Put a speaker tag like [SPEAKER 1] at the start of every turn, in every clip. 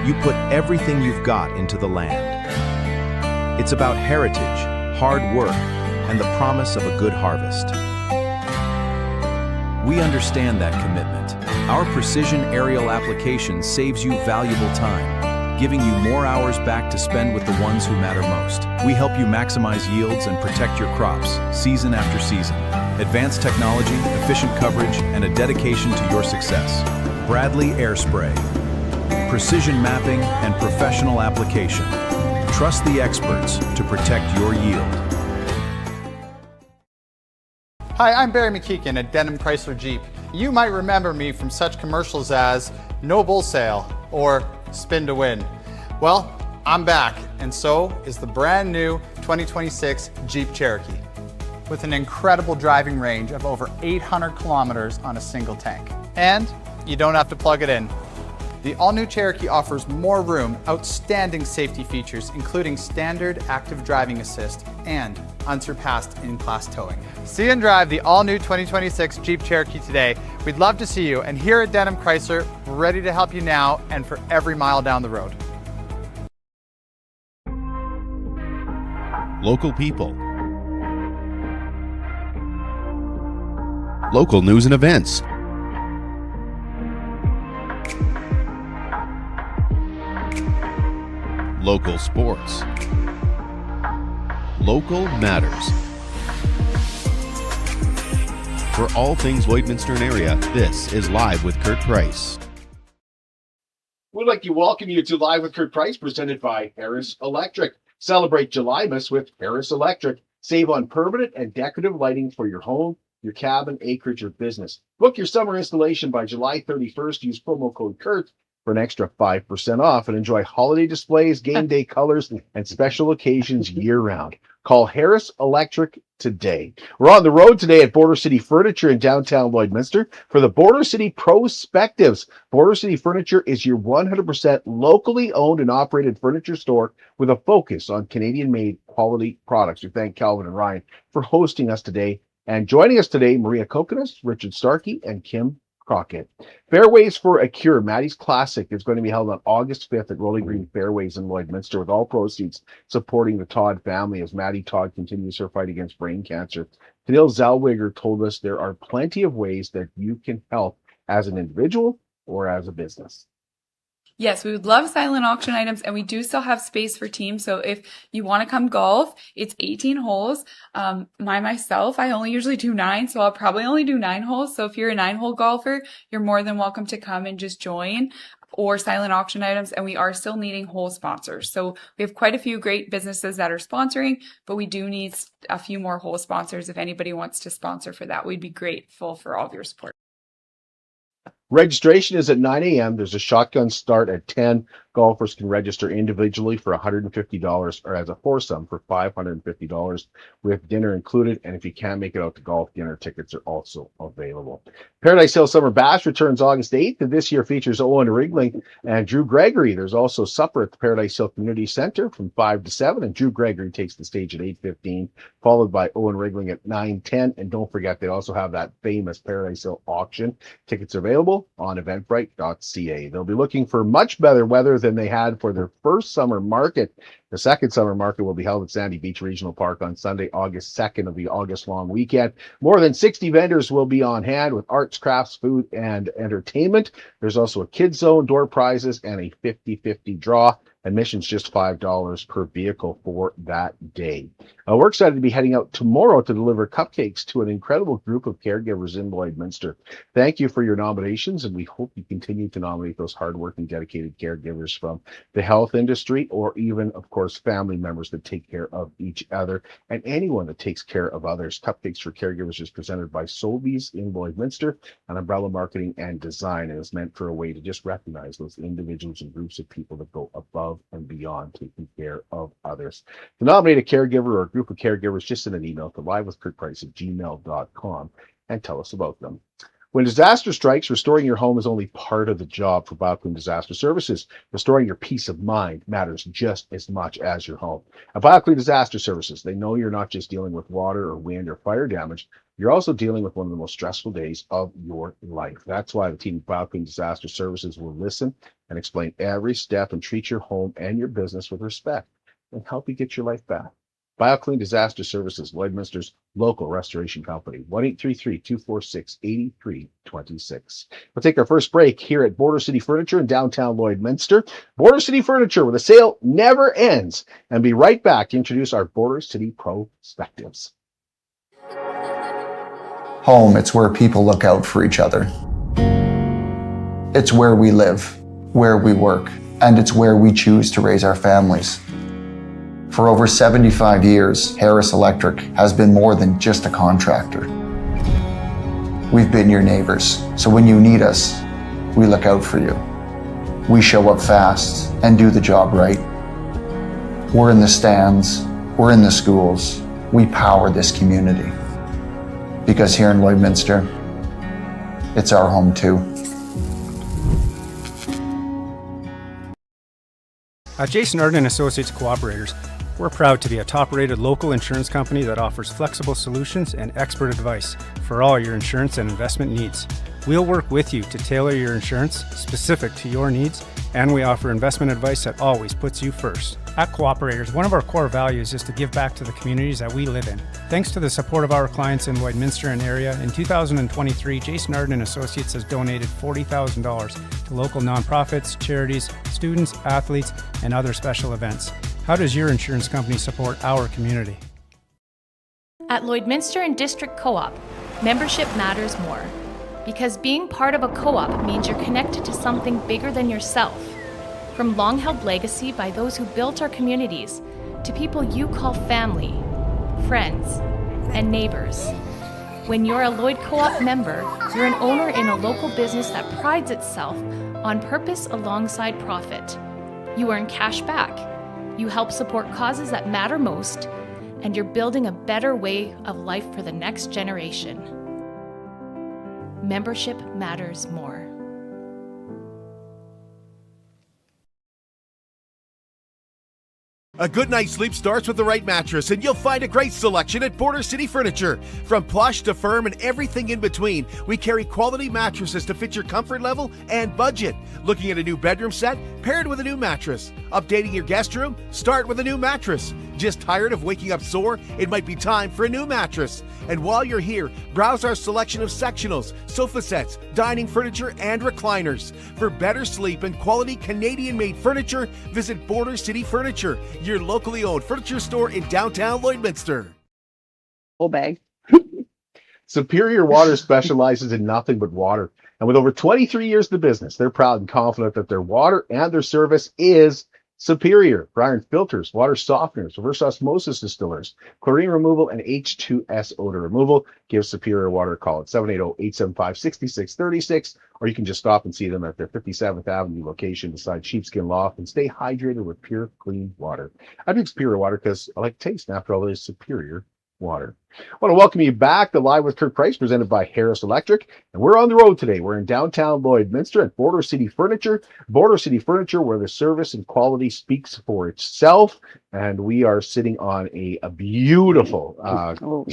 [SPEAKER 1] you put everything you've got into the land. It's about heritage, hard work, and the promise of a good harvest. We understand that commitment. Our precision aerial application saves you valuable time, giving you more hours back to spend with the ones who matter most. We help you maximize yields and protect your crops, season after season. Advanced technology, efficient coverage, and a dedication to your success. Bradley Air Spray. Precision mapping and professional application. Trust the experts to protect your yield.
[SPEAKER 2] Hi, I'm Barry McKeegan at Denham Chrysler Jeep. You might remember me from such commercials as No Bull Sale or Spin to Win. Well, I'm back, and so is the brand new 2026 Jeep Cherokee with an incredible driving range of over 800 kilometers on a single tank. And you don't have to plug it in. The all-new Cherokee offers more room, outstanding safety features, including standard active driving assist and unsurpassed in-class towing. See and drive the all-new 2026 Jeep Cherokee today. We'd love to see you, and here at Denham Chrysler, we're ready to help you now and for every mile down the road.
[SPEAKER 3] Local people. Local news and events. Local sports. Local matters. For all things Lloydminster and area, this is Live with Kurt Price.
[SPEAKER 4] We'd like to welcome you to Live with Kurt Price, presented by Harris Electric. Celebrate Julymas with Harris Electric. Save on permanent and decorative lighting for your home, your cabin, acreage, or business. Book your summer installation by July 31st. Use promo code KURT for an extra 5% off and enjoy holiday displays, game day colors, and special occasions year-round. Call Harris Electric today. We're on the road today at Border City Furniture in downtown Lloydminster for the Border City PROspectives. Border City Furniture is your 100% locally owned and operated furniture store with a focus on Canadian-made quality products. We thank Calvin and Ryan for hosting us today. And joining us today, Maria Kokonas, Richard Starke, and Kim Crockett. Fairways for a Cure, Maddie's Classic, is going to be held on August 5th at Rolling Green Fairways in Lloydminster, with all proceeds supporting the Todd family as Maddie Todd continues her fight against brain cancer. Tennille Zellweger told us there are plenty of ways that you can help as an individual or as a business.
[SPEAKER 5] Yes, we would love silent auction items, and we do still have space for teams. So if you want to come golf, it's 18 holes. Myself, I only usually do 9, so I'll probably only do 9 holes. So if you're a 9-hole golfer, you're more than welcome to come and just join, or silent auction items. And we are still needing hole sponsors. So we have quite a few great businesses that are sponsoring, but we do need a few more hole sponsors. If anybody wants to sponsor for that, we'd be grateful for all of your support.
[SPEAKER 4] Registration is at 9 a.m. There's a shotgun start at 10. Golfers can register individually for $150 or as a foursome for $550 with dinner included. And if you can't make it out to golf, dinner tickets are also available. Paradise Hill Summer Bash returns August 8th, and this year features Owen Wriggling and Drew Gregory. There's also supper at the Paradise Hill Community Center from 5 to 7, and Drew Gregory takes the stage at 8:15, followed by Owen Wriggling at 9:10. And don't forget, they also have that famous Paradise Hill auction. Tickets are available on eventbrite.ca. They'll be looking for much better weather than they had for their first summer market. The second summer market will be held at Sandy Beach Regional Park on Sunday, August 2nd of the August long weekend. More than 60 vendors will be on hand with arts, crafts, food, and entertainment. There's also a kids zone, door prizes, and a 50-50 draw. Admission's just $5 per vehicle for that day. We're excited to be heading out tomorrow to deliver cupcakes to an incredible group of caregivers in Lloydminster. Thank you for your nominations, and we hope you continue to nominate those hardworking, dedicated caregivers from the health industry, or even, of course, family members that take care of each other and anyone that takes care of others. Cupcakes for Caregivers is presented by Sobeys in Lloydminster and Umbrella Marketing and Design, and is meant for a way to just recognize those individuals and groups of people that go above and beyond taking care of others. To nominate a caregiver or a group of caregivers, just send an email to livewithkurtprice@gmail.com and tell us about them. When disaster strikes, restoring your home is only part of the job for BioClean Disaster Services. Restoring your peace of mind matters just as much as your home. At BioClean Disaster Services, they know you're not just dealing with water or wind or fire damage. You're also dealing with one of the most stressful days of your life. That's why the team at BioClean Disaster Services will listen and explain every step and treat your home and your business with respect and help you get your life back. BioClean Disaster Services, Lloydminster's local restoration company, 1-833-246-8326. We'll take our first break here at Border City Furniture in downtown Lloydminster. Border City Furniture, where the sale never ends. And be right back to introduce our Border City PROspectives.
[SPEAKER 6] Home, it's where people look out for each other. It's where we live, where we work, and it's where we choose to raise our families. For over 75 years, Harris Electric has been more than just a contractor. We've been your neighbors, so when you need us, we look out for you. We show up fast and do the job right. We're in the stands, we're in the schools, we power this community. Because here in Lloydminster, it's our home too.
[SPEAKER 7] At Jason Arden Associates Cooperators, we're proud to be a top-rated local insurance company that offers flexible solutions and expert advice for all your insurance and investment needs. We'll work with you to tailor your insurance specific to your needs, and we offer investment advice that always puts you first. At Cooperators, one of our core values is to give back to the communities that we live in. Thanks to the support of our clients in Lloydminster and area, in 2023, Jason Arden Associates has donated $40,000 to local nonprofits, charities, students, athletes, and other special events. How does your insurance company support our community?
[SPEAKER 8] At Lloydminster and District Co-op, membership matters more. Because being part of a co-op means you're connected to something bigger than yourself. From long-held legacy by those who built our communities, to people you call family, friends, and neighbors. When you're a Lloyd Co-op member, you're an owner in a local business that prides itself on purpose alongside profit. You earn cash back. You help support causes that matter most, and you're building a better way of life for the next generation. Membership matters more.
[SPEAKER 3] A good night's sleep starts with the right mattress, and you'll find a great selection at Border City Furniture. From plush to firm and everything in between, we carry quality mattresses to fit your comfort level and budget. Looking at a new bedroom set? Pair it with a new mattress. Updating your guest room? Start with a new mattress. Just tired of waking up sore? It might be time for a new mattress. And while you're here, browse our selection of sectionals, sofa sets, dining furniture, and recliners. For better sleep and quality Canadian-made furniture, visit Border City Furniture, your locally owned furniture store in downtown Lloydminster.
[SPEAKER 9] Whole bag.
[SPEAKER 4] Superior Water specializes in nothing but water. And with over 23 years in the business, they're proud and confident that their water and their service is superior. Iron filters, water softeners, reverse osmosis distillers, chlorine removal, and H2S odor removal. Give Superior Water a call at 780-875-6636, or you can just stop and see them at their 57th Avenue location beside Sheepskin Loft, and stay hydrated with pure, clean water. I drink Superior Water because I like taste, and after all, it is superior water. I want to welcome you back to Live with Kirk Price, presented by Harris Electric. And we're on the road today. We're in downtown Lloydminster at Border City Furniture. Border City Furniture, where the service and quality speaks for itself. And we are sitting on a beautiful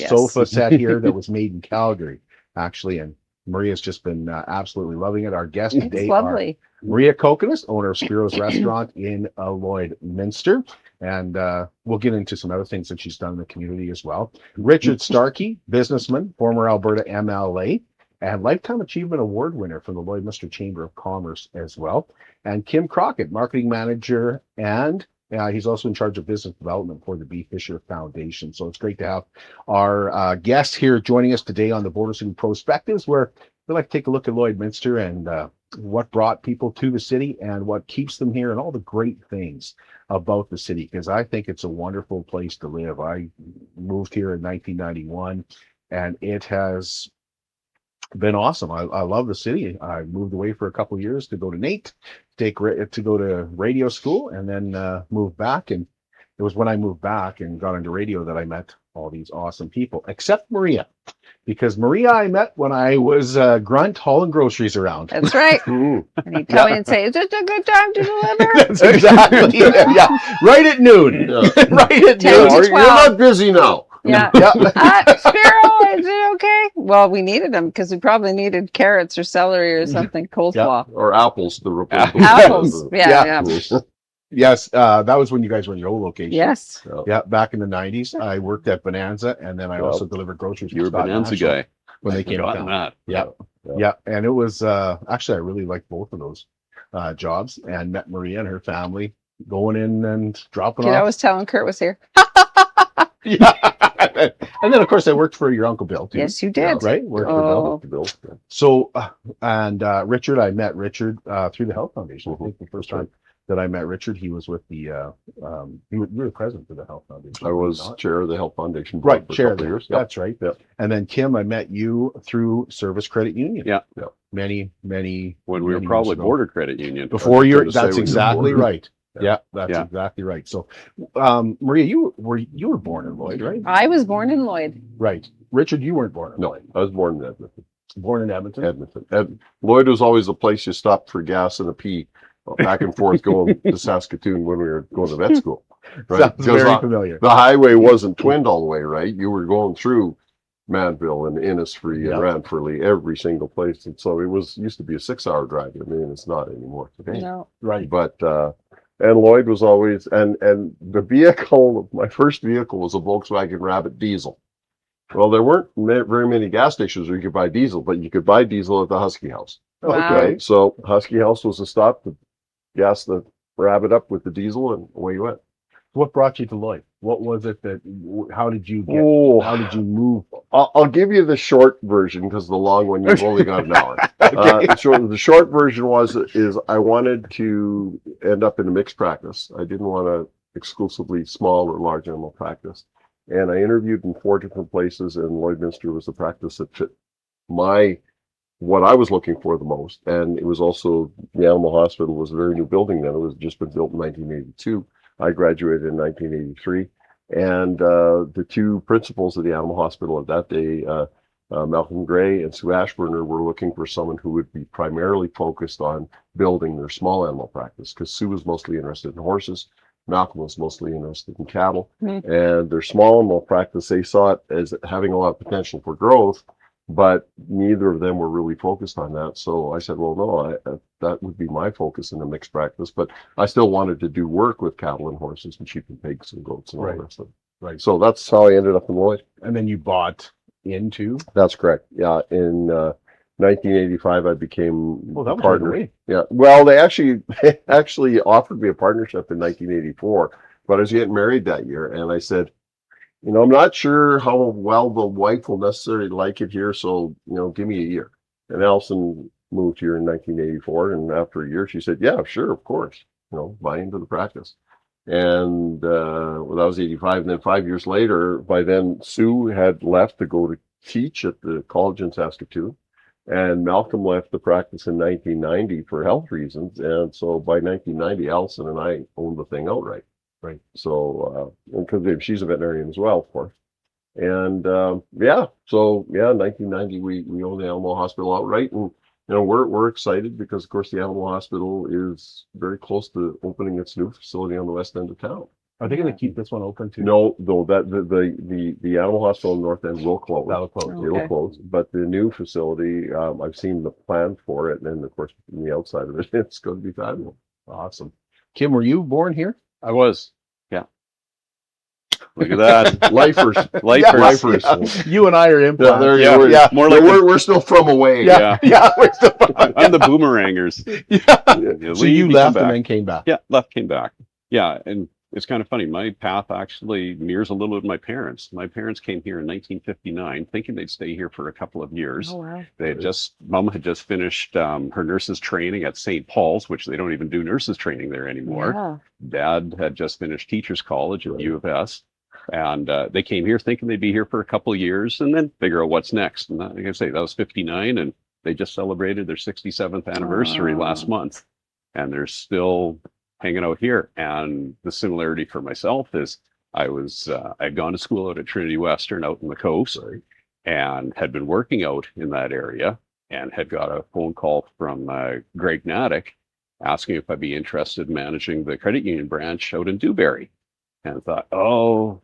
[SPEAKER 4] sofa set here that was made in Calgary, actually. And Maria's just been absolutely loving it. Our guest today are Maria Kokonas, owner of Spiro's restaurant in Lloydminster. And we'll get into some other things that she's done in the community as well. Richard Starke, businessman, former Alberta MLA, and Lifetime Achievement Award winner from the Lloydminster Chamber of Commerce as well. And Kim Crockett, marketing manager, and he's also in charge of business development for the B. Fisher Foundation. So it's great to have our guest here joining us today on the Border City PROspectives, where we like to take a look at Lloydminster and what brought people to the city and what keeps them here and all the great things about the city, because I think it's a wonderful place to live. I moved here in 1991 and it has been awesome. I love the city. I moved away for a couple of years to go to NAIT, to go to radio school, and then moved back. And it was when I moved back and got into radio that I met all these awesome people, except Maria, because Maria I met when I was grunt hauling groceries around.
[SPEAKER 9] That's right. And he'd come in and say, "Is it a good time to deliver?"
[SPEAKER 4] That's exactly it. Yeah, right at noon. Right at
[SPEAKER 9] 10
[SPEAKER 4] noon.
[SPEAKER 9] to
[SPEAKER 10] You're
[SPEAKER 9] 12.
[SPEAKER 10] not busy now.
[SPEAKER 9] Yeah.
[SPEAKER 4] Yeah.
[SPEAKER 9] Spiro, is it okay? Well, we needed them because we probably needed carrots or celery or something, coleslaw.
[SPEAKER 10] Or apples to replace
[SPEAKER 9] Apples. Yeah.
[SPEAKER 4] Yes, that was when you guys were in your old location.
[SPEAKER 9] Yes.
[SPEAKER 4] Yeah, back in the 90s, I worked at Bonanza, and then I also delivered groceries.
[SPEAKER 11] You're a
[SPEAKER 4] for Scott
[SPEAKER 11] Bonanza
[SPEAKER 4] National
[SPEAKER 11] guy.
[SPEAKER 4] when they came
[SPEAKER 11] Forgotten
[SPEAKER 4] down.
[SPEAKER 11] that.
[SPEAKER 4] Yeah, and it was actually I really liked both of those jobs, and met Maria and her family going in and dropping
[SPEAKER 9] I
[SPEAKER 4] off.
[SPEAKER 9] was telling Kurt was here.
[SPEAKER 4] Yeah, and then of course I worked for your Uncle Bill too.
[SPEAKER 9] Yes, you did.
[SPEAKER 4] Right, worked for Bill. So and Richard, I met Richard through the Health Foundation. I think the first time that I met Richard, he was with the you were the president of the Health Foundation.
[SPEAKER 10] I was chair of the Health Foundation.
[SPEAKER 4] Right,
[SPEAKER 10] for a
[SPEAKER 4] chair
[SPEAKER 10] couple
[SPEAKER 4] there.
[SPEAKER 10] years.
[SPEAKER 4] That's right.
[SPEAKER 10] Yep.
[SPEAKER 4] And then Kim, I met you through Service Credit Union.
[SPEAKER 11] Yeah.
[SPEAKER 4] Many
[SPEAKER 11] When we were
[SPEAKER 4] many
[SPEAKER 11] probably
[SPEAKER 4] years ago.
[SPEAKER 11] Border Credit Union.
[SPEAKER 4] Before
[SPEAKER 10] was
[SPEAKER 4] you're,
[SPEAKER 10] gonna say
[SPEAKER 4] that's
[SPEAKER 10] when you were
[SPEAKER 4] exactly
[SPEAKER 10] born.
[SPEAKER 4] right. Yeah, that's
[SPEAKER 11] Yeah.
[SPEAKER 4] exactly right. So, Maria, you were born in Lloyd, right?
[SPEAKER 9] I was born in Lloyd.
[SPEAKER 4] Right. Richard, you weren't born in
[SPEAKER 10] No,
[SPEAKER 4] Lloyd.
[SPEAKER 10] I was born in Edmonton.
[SPEAKER 4] Born in Edmonton.
[SPEAKER 10] Lloyd was always the place you stopped for gas and a pee, back and forth going to Saskatoon when we were going to vet school. Right?
[SPEAKER 4] Sounds
[SPEAKER 10] Because
[SPEAKER 4] very familiar.
[SPEAKER 10] the highway wasn't twinned all the way, right? You were going through Manville and Innisfree
[SPEAKER 4] Yeah.
[SPEAKER 10] and Ranfurly, every single place. And so it used to be a 6-hour drive. I mean, it's not anymore today.
[SPEAKER 9] No.
[SPEAKER 4] Right.
[SPEAKER 10] But and Lloyd was always and the vehicle, my first vehicle was a Volkswagen Rabbit diesel. Well, there weren't very many gas stations where you could buy diesel, but you could buy diesel at the Husky House.
[SPEAKER 9] Wow.
[SPEAKER 10] Okay, so Husky House was a stop to gas the Rabbit up with the diesel, and away you went.
[SPEAKER 4] What brought you to Lloyd? What was it that? How did you get?
[SPEAKER 10] Oh,
[SPEAKER 4] How did you move?
[SPEAKER 10] I'll give you the short version because the long one you've only got an hour.
[SPEAKER 4] Okay.
[SPEAKER 10] The short version is I wanted to end up in a mixed practice. I didn't want to exclusively small or large animal practice, and I interviewed in 4 different places, and Lloydminster was the practice that fit what I was looking for the most. And it was also the animal hospital was a very new building then. It was just been built in 1982. I graduated in 1983, and the two principals of the animal hospital at that day, Malcolm Gray and Sue Ashburner, were looking for someone who would be primarily focused on building their small animal practice, because Sue was mostly interested in horses, Malcolm was mostly interested in cattle, and their small animal practice, they saw it as having a lot of potential for growth, but neither of them were really focused on that. So I said, well, no, that would be my focus in a mixed practice, but I still wanted to do work with cattle and horses and sheep and pigs and goats and all that stuff.
[SPEAKER 4] Right.
[SPEAKER 10] So that's how I ended up in Lloyd.
[SPEAKER 4] And then you bought into.
[SPEAKER 10] That's correct. Yeah. In 1985, I became
[SPEAKER 4] Well, that was
[SPEAKER 10] partner.
[SPEAKER 4] right away.
[SPEAKER 10] Yeah. Well, they actually offered me a partnership in 1984, but I was getting married that year, and I said, I'm not sure how well the wife will necessarily like it here, so, give me a year. And Alison moved here in 1984, and after a year, she said, yeah, sure, of course, buy into the practice. And that was 85, and then 5 years later, by then, Sue had left to go to teach at the college in Saskatoon, and Malcolm left the practice in 1990 for health reasons, and so by 1990, Alison and I owned the thing outright. Right. So, because she's a veterinarian as well, of course. And, 1990, we own the animal hospital outright. And, we're excited because, of course, the animal hospital is very close to opening its new facility on the west end of town.
[SPEAKER 4] Are they going to keep this one open too?
[SPEAKER 10] No, though, that the animal hospital in North End will close.
[SPEAKER 4] That'll close.
[SPEAKER 10] It'll close. But the new facility, I've seen the plan for it. And, of course, from the outside of it, it's going to be fabulous.
[SPEAKER 4] Awesome. Kim, were you born here?
[SPEAKER 11] I was. Yeah. Look at that.
[SPEAKER 10] Lifers.
[SPEAKER 11] Lifers.
[SPEAKER 10] Yeah.
[SPEAKER 4] You and I are implants.
[SPEAKER 10] Yeah, there you
[SPEAKER 11] Yeah,
[SPEAKER 10] go.
[SPEAKER 11] yeah. More like
[SPEAKER 10] we're still from away.
[SPEAKER 11] Yeah.
[SPEAKER 4] Yeah, we're still.
[SPEAKER 11] I'm the boomerangers.
[SPEAKER 4] Yeah. So you
[SPEAKER 11] leave,
[SPEAKER 4] left
[SPEAKER 11] come
[SPEAKER 4] and
[SPEAKER 11] back.
[SPEAKER 4] then came back.
[SPEAKER 11] Yeah, left, came back. Yeah, and it's kind of funny. My path actually mirrors a little bit my parents. My parents came here in 1959, thinking they'd stay here for a couple of years.
[SPEAKER 9] Oh, wow.
[SPEAKER 11] Mom had just finished her nurses training at St. Paul's, which they don't even do nurses training there anymore.
[SPEAKER 9] Yeah.
[SPEAKER 11] Dad had just finished teachers college at U of S. And they came here thinking they'd be here for a couple of years and then figure out what's next. And like I say, that was 59, and they just celebrated their 67th anniversary last month. And they're still hanging out here. And the similarity for myself is I'd gone to school out at Trinity Western out in the coast and had been working out in that area and had got a phone call from Greg Natick asking if I'd be interested in managing the credit union branch out in Dewberry. And I thought, oh,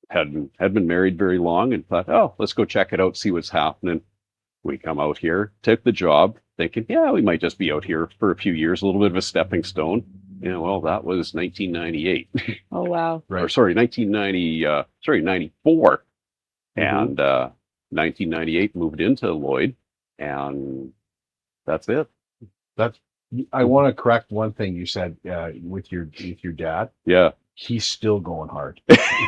[SPEAKER 11] hadn't been married very long and thought, oh, let's go check it out, see what's happening. We come out here, took the job, thinking, yeah, we might just be out here for a few years, a little bit of a stepping stone. Well, that was 1998.
[SPEAKER 9] Oh, wow.
[SPEAKER 11] Right. Or sorry, 94. And 1998 moved into Lloyd, and that's it.
[SPEAKER 4] I want to correct one thing you said with your dad.
[SPEAKER 11] Yeah.
[SPEAKER 4] He's still going hard.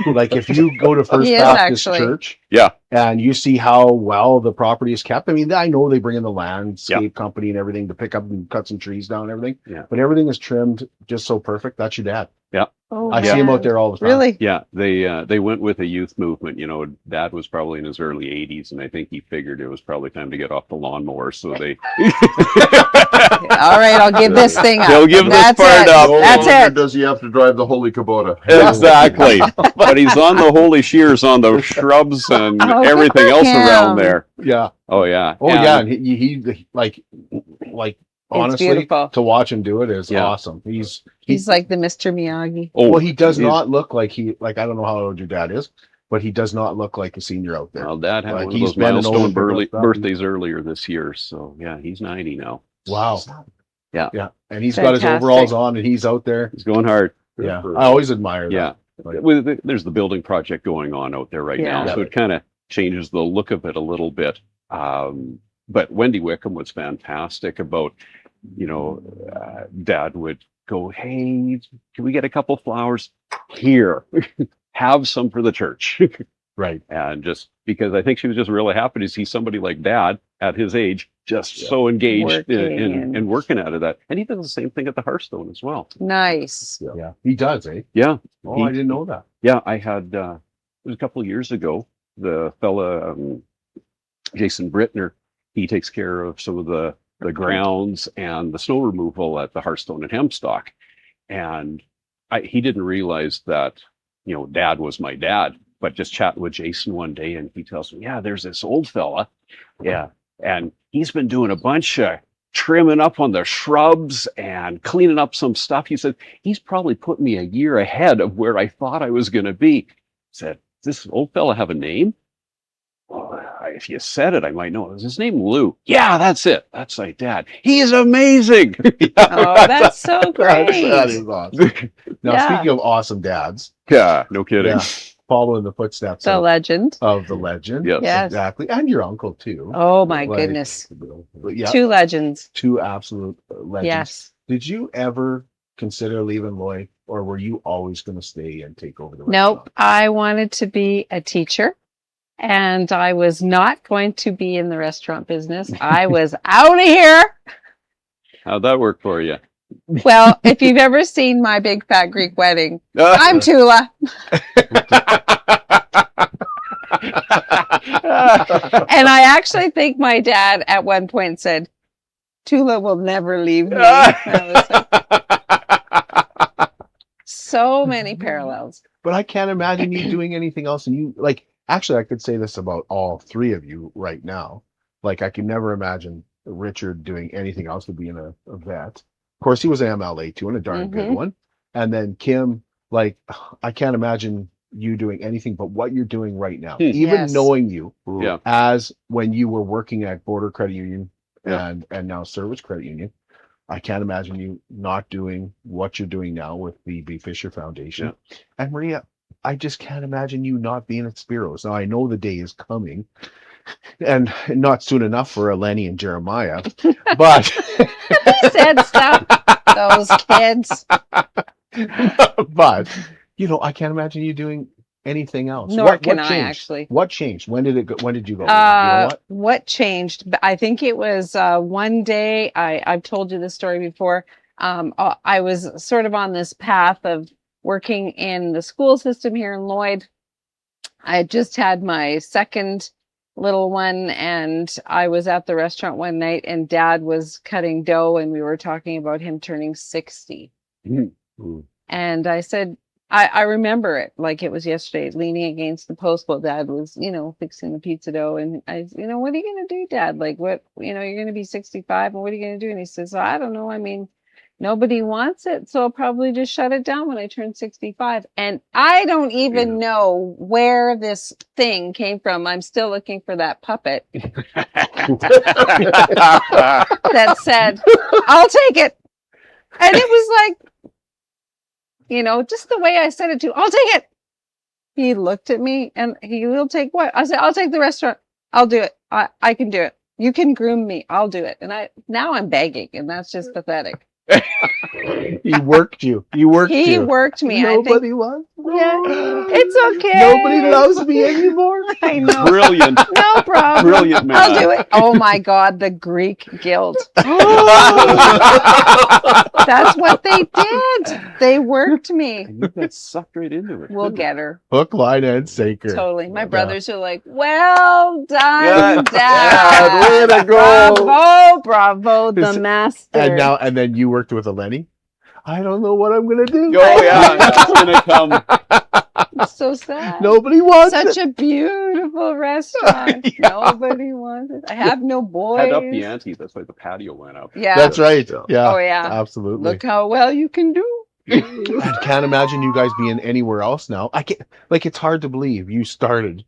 [SPEAKER 4] Like if you go to First
[SPEAKER 9] He is,
[SPEAKER 4] Baptist
[SPEAKER 9] actually.
[SPEAKER 4] Church,
[SPEAKER 11] Yeah.
[SPEAKER 4] and you see how well the property is kept. I mean, I know they bring in the landscape company and everything to pick up and cut some trees down and everything.
[SPEAKER 11] Yeah.
[SPEAKER 4] But everything is trimmed just so perfect. That's your dad.
[SPEAKER 11] Yeah.
[SPEAKER 9] Oh,
[SPEAKER 4] I see him out there all the time.
[SPEAKER 9] Really?
[SPEAKER 11] Yeah, they went with a youth movement. Dad was probably in his early 80s, and I think he figured it was probably time to get off the lawnmower. So they.
[SPEAKER 9] All right, I'll give this thing up.
[SPEAKER 11] He'll give this part
[SPEAKER 9] it.
[SPEAKER 11] up.
[SPEAKER 10] No
[SPEAKER 9] That's
[SPEAKER 10] longer
[SPEAKER 9] it.
[SPEAKER 10] does he have to drive the Holy Kubota?
[SPEAKER 11] Exactly. But he's on the holy shears on the shrubs and
[SPEAKER 9] Oh, good
[SPEAKER 11] everything
[SPEAKER 9] for
[SPEAKER 11] else
[SPEAKER 9] him.
[SPEAKER 11] around there.
[SPEAKER 4] Yeah.
[SPEAKER 11] Oh yeah.
[SPEAKER 4] Oh yeah. And he like honestly
[SPEAKER 9] beautiful.
[SPEAKER 4] to watch him do it is
[SPEAKER 11] Yeah.
[SPEAKER 4] awesome. He's
[SPEAKER 9] like the Mr. Miyagi.
[SPEAKER 11] Oh,
[SPEAKER 4] well, he does
[SPEAKER 11] he's-
[SPEAKER 4] not look like I don't know how old your dad is, but he does not look like a senior out there.
[SPEAKER 11] Well, Dad had
[SPEAKER 4] Like,
[SPEAKER 11] one of
[SPEAKER 4] he's
[SPEAKER 11] those
[SPEAKER 4] bending over
[SPEAKER 11] milestone
[SPEAKER 4] for stuff.
[SPEAKER 11] birthdays earlier this year. So yeah, he's 90 now.
[SPEAKER 4] Wow.
[SPEAKER 11] Yeah.
[SPEAKER 4] Yeah. And he's got his
[SPEAKER 9] Fantastic.
[SPEAKER 4] overalls on and he's out there.
[SPEAKER 11] He's going hard.
[SPEAKER 4] Yeah. I always admire that.
[SPEAKER 11] Yeah. There's the building project going on out there right
[SPEAKER 9] Yeah.
[SPEAKER 11] now, so it kind of changes the look of it a little bit. But Wendy Wickham was fantastic about, Dad would go, hey, can we get a couple flowers here? Have some for the church.
[SPEAKER 4] Right.
[SPEAKER 11] And just because I think she was just really happy to see somebody like Dad at his age, just so engaged in working out of that. And he does the same thing at the Hearthstone as well.
[SPEAKER 9] Nice.
[SPEAKER 4] Yeah. He does, eh?
[SPEAKER 11] Yeah.
[SPEAKER 4] Oh, I didn't know that.
[SPEAKER 11] Yeah, I had, it was a couple of years ago, the fella, Jason Brittner, he takes care of some of the grounds and the snow removal at the Hearthstone and Hempstock. And he didn't realize that, Dad was my dad, but just chatting with Jason one day and he tells me, yeah, there's this old fella. Yeah. And he's been doing a bunch of trimming up on the shrubs and cleaning up some stuff. He said, he's probably put me a year ahead of where I thought I was going to be. I said, does this old fella have a name? Well, if you said it, I might know. Is his name Lou? Yeah, that's it. That's my dad. He is amazing.
[SPEAKER 9] Oh, that's so great.
[SPEAKER 4] That is awesome. Now,
[SPEAKER 9] Yeah.
[SPEAKER 4] speaking of awesome dads,
[SPEAKER 11] Yeah, no kidding.
[SPEAKER 4] yeah, following the footsteps
[SPEAKER 9] The legend.
[SPEAKER 4] of the legend.
[SPEAKER 11] Yes.
[SPEAKER 9] Yes.
[SPEAKER 4] Exactly. And your uncle, too.
[SPEAKER 9] Oh my
[SPEAKER 4] Like,
[SPEAKER 9] goodness.
[SPEAKER 4] Yeah,
[SPEAKER 9] Two legends.
[SPEAKER 4] two absolute legends.
[SPEAKER 9] Yes.
[SPEAKER 4] Did you ever consider leaving Lloyd, or were you always going to stay and take over the
[SPEAKER 9] Nope. I wanted to be a teacher and I was not going to be in the restaurant business. I was out of here.
[SPEAKER 11] How'd that work for you?
[SPEAKER 9] Well, if you've ever seen My Big Fat Greek Wedding, I'm Tula. And I actually think my dad at one point said, Tula will never leave me. I was like, so many parallels.
[SPEAKER 4] But I can't imagine you doing anything else. And you, like, actually, I could say this about all three of you right now. Like, I could never imagine Richard doing anything else but being a vet. Of course, he was an MLA too, and a darn good one. And then Kim, like, I can't imagine you doing anything but what you're doing right now. Even
[SPEAKER 9] Yes.
[SPEAKER 4] knowing you
[SPEAKER 11] Yeah.
[SPEAKER 4] as when you were working at Border Credit Union
[SPEAKER 11] Yeah.
[SPEAKER 4] and now Service Credit Union, I can't imagine you not doing what you're doing now with the B. Fisher Foundation. And Maria, I just can't imagine you not being at Spiro's. Now, I know the day is coming, and not soon enough for Eleni and Jeremiah, but
[SPEAKER 9] Said stuff. Those kids.
[SPEAKER 4] but I can't imagine you doing anything else.
[SPEAKER 9] Nor
[SPEAKER 4] What
[SPEAKER 9] can I,
[SPEAKER 4] changed?
[SPEAKER 9] actually.
[SPEAKER 4] What changed? When did it go? When did you go? You know
[SPEAKER 9] What changed? I think it was one day. I've told you this story before. I was sort of on this path of working in the school system here in Lloyd. I had just had my second little one, and I was at the restaurant one night, and Dad was cutting dough, and we were talking about him turning 60. And I said, I remember it like it was yesterday, leaning against the post while Dad was, fixing the pizza dough. And I, what are you going to do, Dad? Like, what, you're going to be 65 and what are you going to do? And he says, I don't know. I mean, nobody wants it. So I'll probably just shut it down when I turn 65. And I don't even know where this thing came from. I'm still looking for that puppet that said, I'll take it. And it was like, just the way I said it to, I'll take it. He looked at me and he will take what? I said, I'll take the restaurant. I'll do it. I can do it. You can groom me. I'll do it. And now I'm begging, and that's just pathetic.
[SPEAKER 4] He worked you. He worked me. Nobody wants me.
[SPEAKER 9] Yeah, it's okay.
[SPEAKER 4] Nobody loves me anymore.
[SPEAKER 9] I know.
[SPEAKER 11] Brilliant.
[SPEAKER 9] No problem.
[SPEAKER 11] Brilliant man.
[SPEAKER 9] I'll do it. Oh my God, the Greek guild. That's what they did. They worked me.
[SPEAKER 11] And you got sucked right into it.
[SPEAKER 9] We'll get her.
[SPEAKER 4] Hook, line, and sinker.
[SPEAKER 9] Totally. My brothers are like, well done, Dad.
[SPEAKER 10] Dad, way to go.
[SPEAKER 9] Bravo, the master.
[SPEAKER 4] And then you worked with Eleni. I don't know what I'm gonna do.
[SPEAKER 11] Oh yeah, it's gonna come.
[SPEAKER 9] It's so sad.
[SPEAKER 4] Nobody wants
[SPEAKER 9] Such a beautiful restaurant. Yeah. Nobody wants it. I have no boys.
[SPEAKER 11] Head up the ante. That's why the patio went up.
[SPEAKER 9] Yeah.
[SPEAKER 4] That's right. Yeah.
[SPEAKER 9] Oh yeah.
[SPEAKER 4] Absolutely.
[SPEAKER 9] Look how well you can do.
[SPEAKER 4] I can't imagine you guys being anywhere else now. I can't. It's hard to believe you started.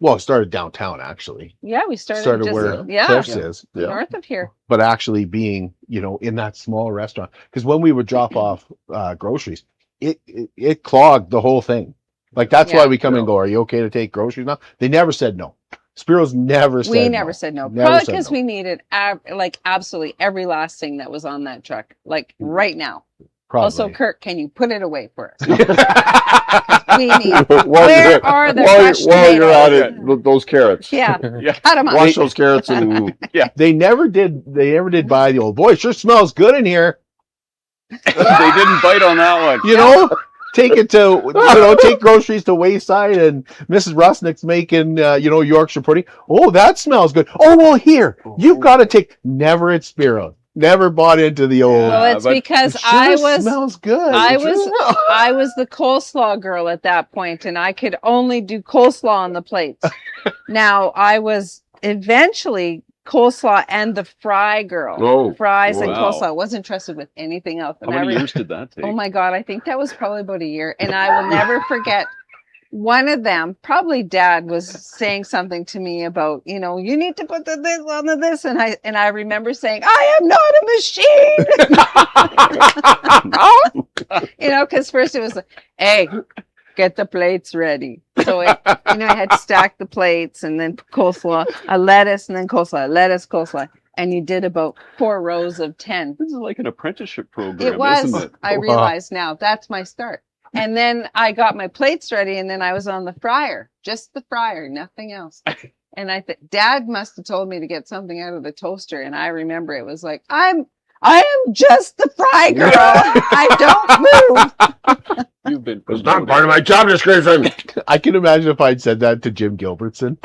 [SPEAKER 4] Well, it started downtown actually.
[SPEAKER 9] Yeah, we started just,
[SPEAKER 4] where Cliffs is.
[SPEAKER 10] Yeah.
[SPEAKER 9] North of here.
[SPEAKER 4] But actually being, in that small restaurant. Because when we would drop off groceries, it clogged the whole thing. Like that's why we come and go, are you okay to take groceries now? They never said no. Spiro's never said no.
[SPEAKER 9] We never said no. Probably because we needed absolutely every last thing that was on that truck. Like right now.
[SPEAKER 4] Probably.
[SPEAKER 9] Also, Kirk, can you put it away for us? We need. Where are the crushed
[SPEAKER 10] While you're at
[SPEAKER 9] tomatoes?
[SPEAKER 10] it, those carrots.
[SPEAKER 9] Yeah.
[SPEAKER 11] Yeah.
[SPEAKER 9] Cut them up.
[SPEAKER 10] Wash those carrots and
[SPEAKER 4] They never did buy the old boy. It sure smells good in here.
[SPEAKER 11] They didn't bite on that one.
[SPEAKER 4] Take it to take groceries to Wayside, and Mrs. Rusnick's making Yorkshire pudding. Oh, that smells good. Oh well, here you've got to take. Never at Spiro. Never bought into the old.
[SPEAKER 9] Well, it's because
[SPEAKER 4] smells good.
[SPEAKER 9] I was the coleslaw girl at that point, and I could only do coleslaw on the plates. Now I was eventually coleslaw and the fry girl. Fries and coleslaw. I wasn't trusted with anything else.
[SPEAKER 11] How many years did that take?
[SPEAKER 9] Oh my God, I think that was probably about a year, and I will never forget. One of them, probably Dad, was saying something to me about, you need to put this on this, and I remember saying, I am not a machine. Because first it was, hey, get the plates ready. So I had to stack the plates and then coleslaw, a lettuce, and then coleslaw, lettuce, coleslaw. And you did about 4 rows of 10.
[SPEAKER 11] This is like an apprenticeship program.
[SPEAKER 9] It was.
[SPEAKER 11] Isn't it?
[SPEAKER 9] I realize now that's my start. And then I got my plates ready, and then I was on the fryer, just the fryer, nothing else. And Dad must have told me to get something out of the toaster. And I remember it was like, I am just the fry girl. I don't move.
[SPEAKER 10] It's not part of my job description.
[SPEAKER 4] I can imagine if I'd said that to Jim Gilbertson.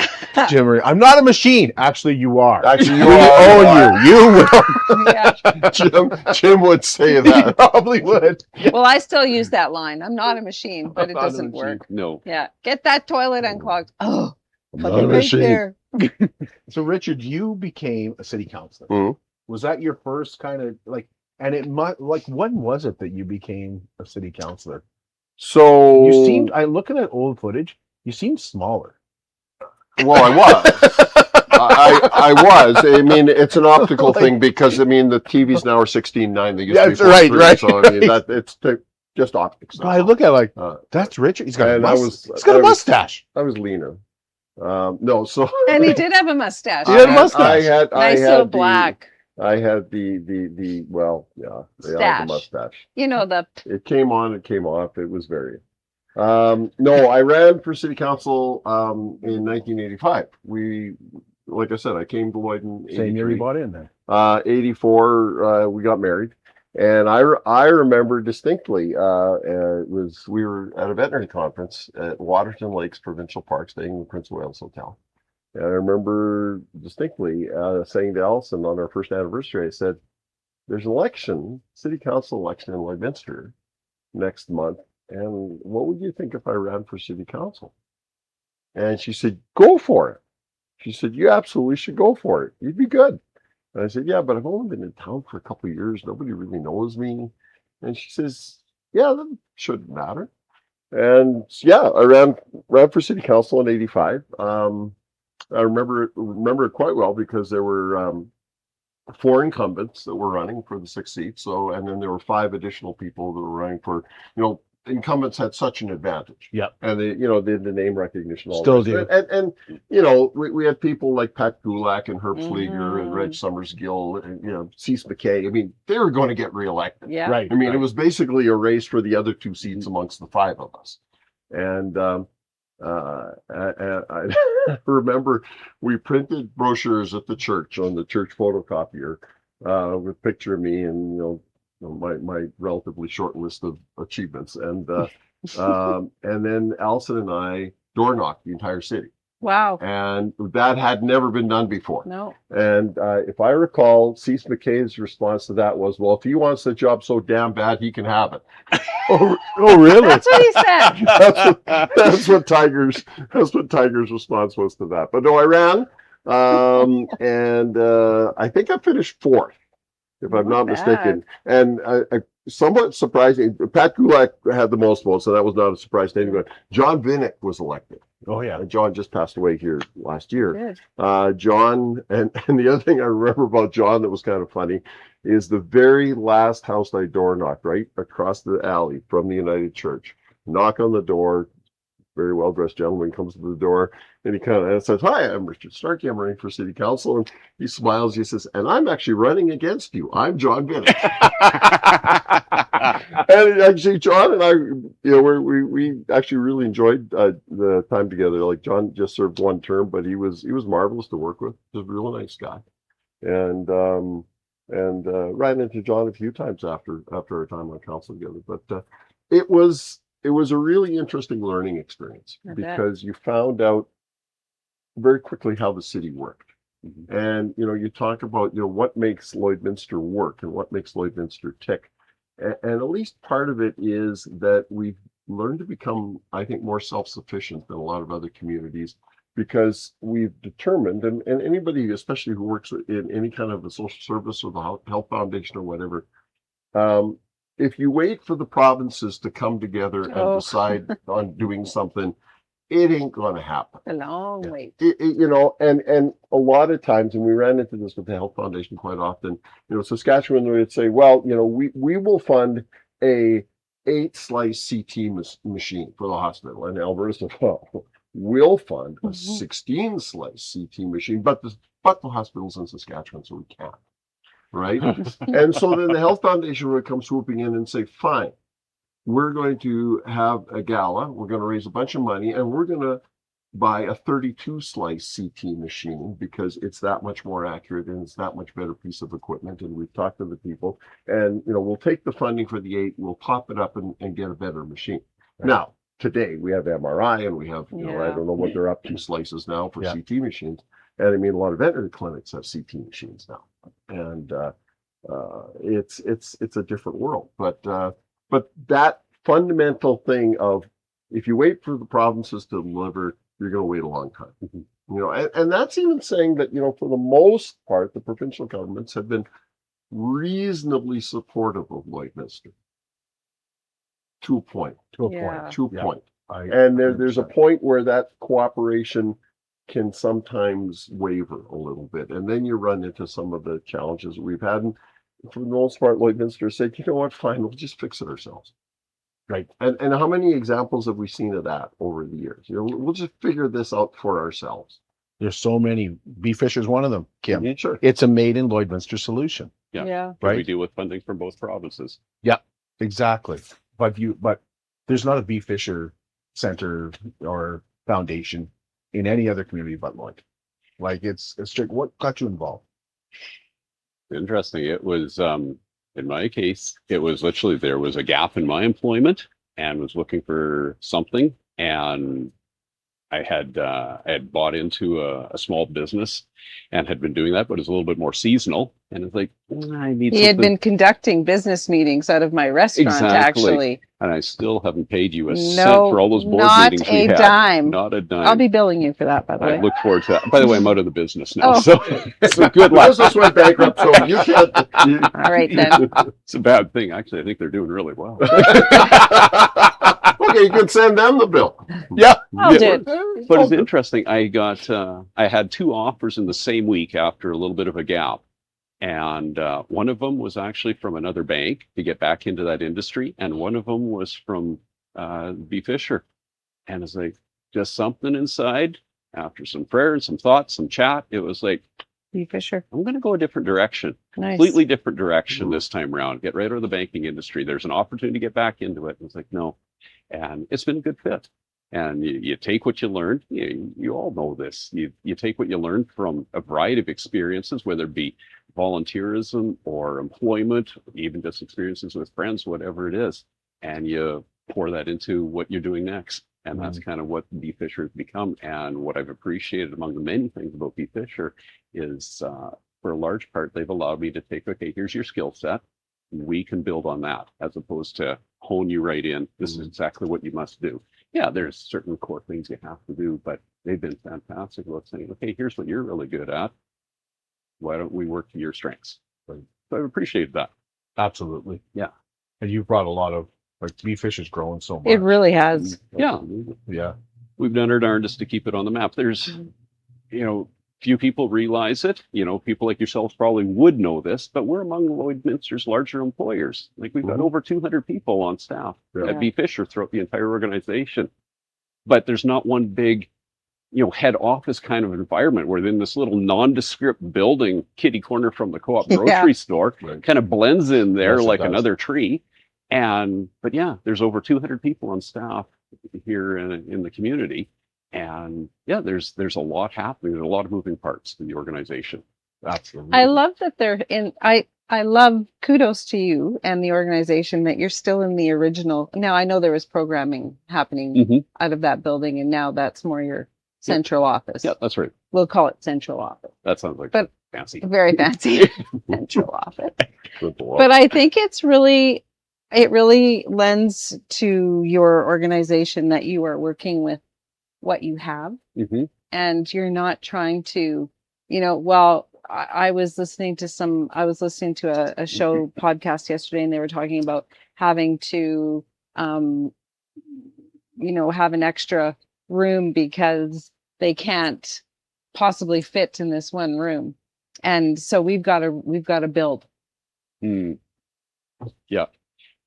[SPEAKER 4] Jim, I'm not a machine. Actually, you are.
[SPEAKER 10] Actually, you
[SPEAKER 4] we
[SPEAKER 10] are.
[SPEAKER 4] own you. You will.
[SPEAKER 9] Yeah.
[SPEAKER 10] Jim would say that.
[SPEAKER 4] He probably would.
[SPEAKER 9] Well, I still use that line. I'm not a machine, but it doesn't work.
[SPEAKER 11] No.
[SPEAKER 9] Yeah. Get that toilet unclogged. Oh,
[SPEAKER 4] Not
[SPEAKER 9] put it
[SPEAKER 4] a
[SPEAKER 9] right
[SPEAKER 4] machine.
[SPEAKER 9] there.
[SPEAKER 4] So, Richard, you became a city councilor.
[SPEAKER 10] Mhm.
[SPEAKER 4] Was that your first kind of when was it that you became a city councilor?
[SPEAKER 10] So
[SPEAKER 4] You seemed, looking at old footage, you seemed smaller.
[SPEAKER 10] Well, I was. I was. I mean, it's an optical thing because the TVs now are 16:9. They used to be 4:3.
[SPEAKER 4] Right.
[SPEAKER 10] So I mean, it's just optics.
[SPEAKER 4] But I look at that's Richard. He's got he's got a mustache.
[SPEAKER 10] I was leaner. No, so
[SPEAKER 9] And he did have a mustache.
[SPEAKER 4] He had a mustache.
[SPEAKER 9] Nice little black.
[SPEAKER 10] I had the mustache.
[SPEAKER 9] It
[SPEAKER 10] came on, it came off. It was very. No, I ran for city council in 1985. Like I said, I came to Lloyd in
[SPEAKER 4] Same year you bought in then.
[SPEAKER 10] 84, we got married. And I remember distinctly, we were at a veterinary conference at Waterton Lakes Provincial Park, staying in the Prince of Wales Hotel. And I remember distinctly saying to Alison on our first anniversary, I said, there's an election, city council election in Lloydminster next month. And what would you think if I ran for city council? And she said, go for it. She said, you absolutely should go for it. You'd be good. And I said, yeah, but I've only been in town for a couple of years. Nobody really knows me. And she says, yeah, that shouldn't matter. And yeah, I ran for city council in '85. I remember it quite well because there were 4 incumbents that were running for the 6 seats. So, and then there were 5 additional people that were running for, incumbents had such an advantage.
[SPEAKER 4] Yeah.
[SPEAKER 10] And they, the name recognition. All
[SPEAKER 4] Still
[SPEAKER 10] this.
[SPEAKER 4] do.
[SPEAKER 10] And we had people like Pat Gulak and Herb Flieger and Reg Summersgill and, Cease McKay. I mean, they were going to get reelected.
[SPEAKER 9] Yeah.
[SPEAKER 4] Right.
[SPEAKER 10] I mean, it was basically a race for the other 2 seats amongst the 5 of us. And I remember we printed brochures at the church on the church photocopier with a picture of me and, my relatively short list of achievements. And then Alison and I door knocked the entire city.
[SPEAKER 9] Wow.
[SPEAKER 10] And that had never been done before.
[SPEAKER 9] No.
[SPEAKER 10] And if I recall, Cease McKay's response to that was, well, if he wants the job so damn bad, he can have it.
[SPEAKER 4] Oh, really?
[SPEAKER 9] That's what he said.
[SPEAKER 10] That's what Tiger's response was to that. But no, I ran, and I think I finished 4th, if I'm not mistaken. And somewhat surprising, Pat Gulak had the most votes, so that was not a surprise to anyone. John Vinnick was elected.
[SPEAKER 4] Oh yeah.
[SPEAKER 10] John just passed away here last year. John, and the other thing I remember about John that was kind of funny is the very last house I door knocked, right across the alley from the United Church. Knock on the door, very well-dressed gentleman comes to the door, and he kind of says, hi, I'm Richard Starke, I'm running for city council. And he smiles, he says, and I'm actually running against you. I'm John Vinnick. And actually, John and I, we actually really enjoyed the time together. Like, John just served 1 term, but he was marvelous to work with. He was a real nice guy. And ran into John a few times after our time on council together. But it was a really interesting learning experience because you found out very quickly how the city worked. Mm-hmm. And, you talk about, what makes Lloydminster work and what makes Lloydminster tick. And at least part of it is that we've learned to become, I think, more self-sufficient than a lot of other communities because we've determined, and anybody, especially who works in any kind of a social service or the health foundation or whatever, if you wait for the provinces to come together and decide on doing something, it ain't going to happen.
[SPEAKER 9] A long wait.
[SPEAKER 10] And a lot of times, and we ran into this with the Health Foundation quite often, Saskatchewan would say, well, we will fund a 8-slice CT machine for the hospital. And Alberta said, well, we'll fund a 16-slice CT machine, but the hospital's in Saskatchewan, so we can't. Right? And so then the Health Foundation would come swooping in and say, fine, we're going to have a gala, we're going to raise a bunch of money, and we're going to buy a 32-slice CT machine because it's that much more accurate and it's that much better piece of equipment. And we've talked to the people, and we'll take the funding for the 8, we'll top it up and get a better machine. Right. Now, today we have MRI and we have, I don't know what they're up to slices now for CT machines. And I mean, a lot of veterinary clinics have CT machines now. And it's a different world. But that fundamental thing of if you wait for the provinces to deliver, you're going to wait a long time. Mm-hmm. And that's even saying that, for the most part, the provincial governments have been reasonably supportive of Lloydminster. To a point. And there's a point where that cooperation can sometimes waver a little bit. And then you run into some of the challenges we've had. And for the most part, Lloydminster said, you know what, fine, we'll just fix it ourselves. Right. And how many examples have we seen of that over the years? We'll just figure this out for ourselves.
[SPEAKER 4] There's so many. Beef Fisher's one of them, Kim.
[SPEAKER 10] Yeah, sure.
[SPEAKER 4] It's a made in Lloydminster solution.
[SPEAKER 11] Yeah.
[SPEAKER 4] Right.
[SPEAKER 11] We deal with funding from both provinces.
[SPEAKER 4] Yeah, exactly. But there's not a Beef Fisher center or foundation in any other community but Lloyd. Like it's strict. What got you involved?
[SPEAKER 11] Interesting. It was, in my case, it was literally, there was a gap in my employment and was looking for something. And I had bought into a small business and had been doing that, but it was a little bit more seasonal. And it's like, I need
[SPEAKER 9] He had
[SPEAKER 11] something.
[SPEAKER 9] been conducting business meetings out of my restaurant, actually.
[SPEAKER 11] And I still haven't paid you a cent
[SPEAKER 9] No,
[SPEAKER 11] for all those board
[SPEAKER 9] not
[SPEAKER 11] meetings
[SPEAKER 9] a
[SPEAKER 11] we had.
[SPEAKER 9] dime.
[SPEAKER 11] Not a dime.
[SPEAKER 9] I'll be billing you for that, by the way.
[SPEAKER 11] I look forward to that. By the way, I'm out of the business now,
[SPEAKER 9] Oh.
[SPEAKER 11] so good
[SPEAKER 10] The
[SPEAKER 11] luck.
[SPEAKER 10] business went bankrupt, so you can't.
[SPEAKER 9] All right, then.
[SPEAKER 11] It's a bad thing. Actually, I think they're doing really well.
[SPEAKER 10] Okay, you can send them the bill.
[SPEAKER 11] Yeah.
[SPEAKER 9] I'll do it.
[SPEAKER 11] But it's interesting. I had 2 offers in the same week after a little bit of a gap. And one of them was actually from another bank to get back into that industry. And one of them was from B. Fisher. And it's like, just something inside, after some prayer and some thought, some chat, it was like,
[SPEAKER 9] B. Fisher.
[SPEAKER 11] I'm going to go a different direction.
[SPEAKER 9] Nice.
[SPEAKER 11] Completely different direction this time around. Get right out of the banking industry. There's an opportunity to get back into it. And it's like, no. And it's been a good fit. And you take what you learned. You all know this. You take what you learned from a variety of experiences, whether it be volunteerism or employment, even just experiences with friends, whatever it is, and you pour that into what you're doing next. And that's kind of what B. Fisher has become. And what I've appreciated among the many things about B. Fisher is, for a large part, they've allowed me to take, okay, here's your skill set. We can build on that, as opposed to hone you right in. This is exactly what you must do. Yeah, there's certain core things you have to do, but they've been fantastic about saying, okay, here's what you're really good at. Why don't we work to your strengths? So I've appreciated that.
[SPEAKER 4] Absolutely.
[SPEAKER 11] Yeah.
[SPEAKER 4] And you've brought a lot of, like, B. Fisher's growing so much.
[SPEAKER 9] It really has.
[SPEAKER 11] Yeah.
[SPEAKER 4] Yeah.
[SPEAKER 11] We've done our darndest to keep it on the map. There's, few people realize it. People like yourselves probably would know this, but we're among Lloydminster's larger employers. Like, we've got over 200 people on staff at B. Fisher throughout the entire organization. But there's not one big, head office kind of environment where in this little nondescript building, kitty corner from the co-op grocery store, kind of blends in there like another tree. But yeah, there's over 200 people on staff here in the community. And yeah, there's a lot happening. There's a lot of moving parts in the organization.
[SPEAKER 4] Absolutely.
[SPEAKER 9] I love that they're in. I love, kudos to you and the organization that you're still in the original. Now, I know there was programming happening out of that building, and now that's more your central office.
[SPEAKER 11] Yeah, that's right.
[SPEAKER 9] We'll call it central office.
[SPEAKER 11] That sounds like fancy.
[SPEAKER 9] Very fancy. Central office. But I think it really lends to your organization that you are working with what you have, and you're not trying to, I was listening to a show podcast yesterday, and they were talking about having to, have an extra room because they can't possibly fit in this one room. And so we've got to build.
[SPEAKER 11] Yeah.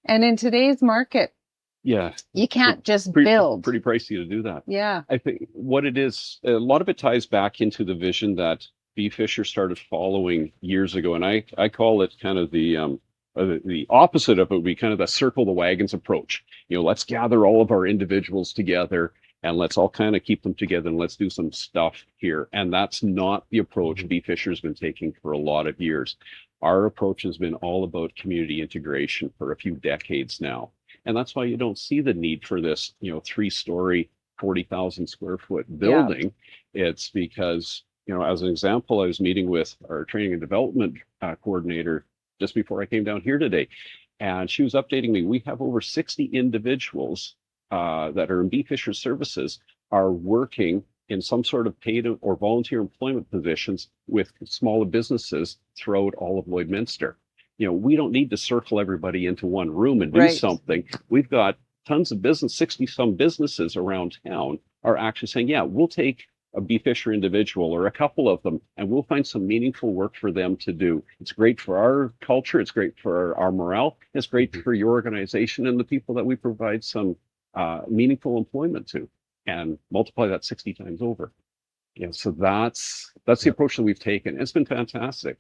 [SPEAKER 9] And in today's market, you can't just build.
[SPEAKER 11] Pretty pricey to do that.
[SPEAKER 9] Yeah.
[SPEAKER 11] I think what it is, a lot of it ties back into the vision that B. Fisher started following years ago. And I call it kind of the opposite of it would be kind of the circle the wagons approach. Let's gather all of our individuals together and let's all kind of keep them together and let's do some stuff here. And that's not the approach B. Fisher's been taking for a lot of years. Our approach has been all about community integration for a few decades now. And that's why you don't see the need for this, 3-story, 40,000 square foot building. Yeah. It's because, as an example, I was meeting with our training and development coordinator just before I came down here today. And she was updating me. We have over 60 individuals that are in B. Fisher services are working in some sort of paid or volunteer employment positions with smaller businesses throughout all of Lloydminster. We don't need to circle everybody into one room and do something. We've got tons of business, 60 some businesses around town are actually saying, yeah, we'll take a B. Fisher individual or a couple of them, and we'll find some meaningful work for them to do. It's great for our culture. It's great for our morale. It's great for your organization and the people that we provide some meaningful employment to, and multiply that 60 times over. So that's the approach that we've taken. It's been fantastic.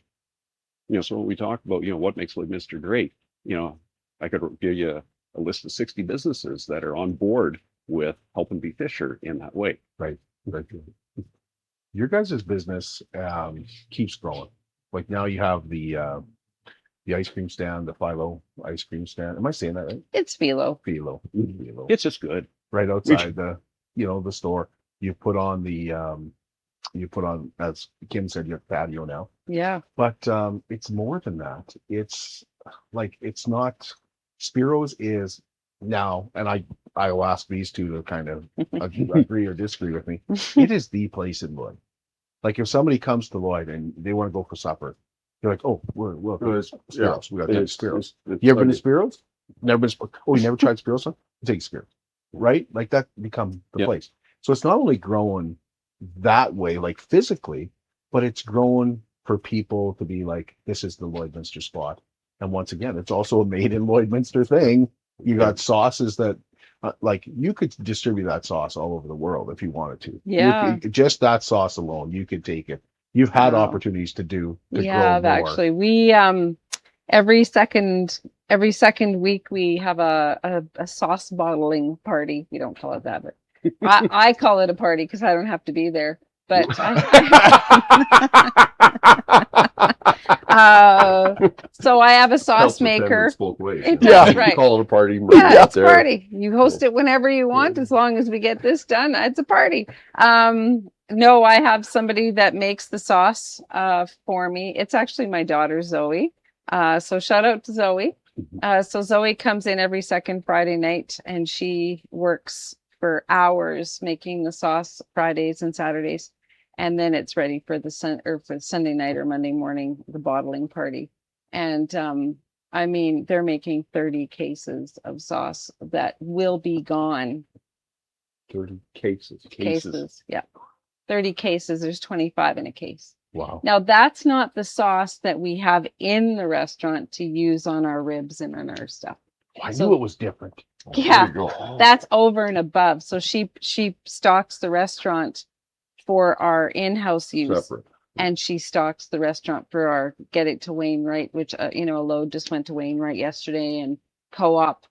[SPEAKER 11] So when we talk about, what makes Lloydminster great, I could give you a list of 60 businesses that are on board with helping B. Fisher in that way.
[SPEAKER 4] Right. Your guys' business keeps growing. Like, now you have the ice cream stand, the Philo ice cream stand. Am I saying that right?
[SPEAKER 9] It's Philo.
[SPEAKER 4] Philo.
[SPEAKER 11] It's just good.
[SPEAKER 4] Right outside the store. You put on as Kim said, you have patio now.
[SPEAKER 9] Yeah.
[SPEAKER 4] But it's more than that. It's like it's not Spiro's is now, and I will ask these two to kind of agree or disagree with me. It is the place in Lloyd. Like if somebody comes to Lloyd and they want to go for supper, they're like, "Oh, we'll go to Spiro's. We got to Spiro's." You ever been to Spiro's? Never been. Oh, you never tried Spiro's? Huh? Take Spiro's, right? Like that become the place. So it's not only growing that way, like physically, but it's growing for people to be like, this is the Lloydminster spot. And once again, it's also a made in Lloydminster thing. You got sauces that like you could distribute that sauce all over the world if you wanted to.
[SPEAKER 9] Yeah.
[SPEAKER 4] Just that sauce alone, you could take it. You've had opportunities to grow more.
[SPEAKER 9] Actually, we every second week we have a sauce bottling party. We don't call it that, but I call it a party because I don't have to be there. But so I have a sauce maker. It does, right.
[SPEAKER 10] You call it a party.
[SPEAKER 9] Yeah, it's a party. You host it whenever you want, as long as we get this done. It's a party. No, I have somebody that makes the sauce for me. It's actually my daughter, Zoe. So shout out to Zoe. So Zoe comes in every second Friday night and she works for hours making the sauce Fridays and Saturdays. And then it's ready for the Sunday night or Monday morning, the bottling party. And I mean, they're making 30 cases of sauce that will be gone.
[SPEAKER 10] 30 cases.
[SPEAKER 9] Yeah. 30 cases. There's 25 in a case.
[SPEAKER 4] Wow.
[SPEAKER 9] Now that's not the sauce that we have in the restaurant to use on our ribs and on our stuff.
[SPEAKER 4] I knew it was different.
[SPEAKER 9] Yeah, that's over and above. So she stocks the restaurant for our in-house use.
[SPEAKER 10] Separate.
[SPEAKER 9] And she stocks the restaurant for our get it to Wainwright, which a load just went to Wainwright yesterday, and Co-op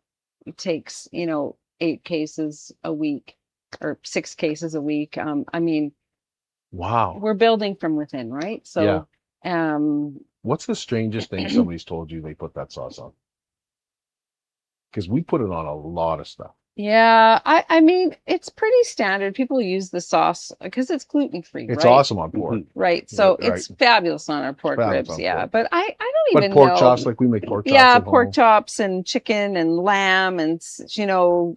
[SPEAKER 9] takes 8 cases a week or 6 cases a week. I mean,
[SPEAKER 4] wow,
[SPEAKER 9] we're building from within, right? So
[SPEAKER 4] what's the strangest thing somebody's told you they put that sauce on? Because we put it on a lot of stuff.
[SPEAKER 9] Yeah, I mean, it's pretty standard. People use the sauce because it's gluten-free.
[SPEAKER 4] It's awesome on pork.
[SPEAKER 9] Right. So it's fabulous on our pork ribs. Yeah. But I don't even know.
[SPEAKER 4] Pork chops, like we make pork chops.
[SPEAKER 9] Yeah, pork chops and chicken and lamb and,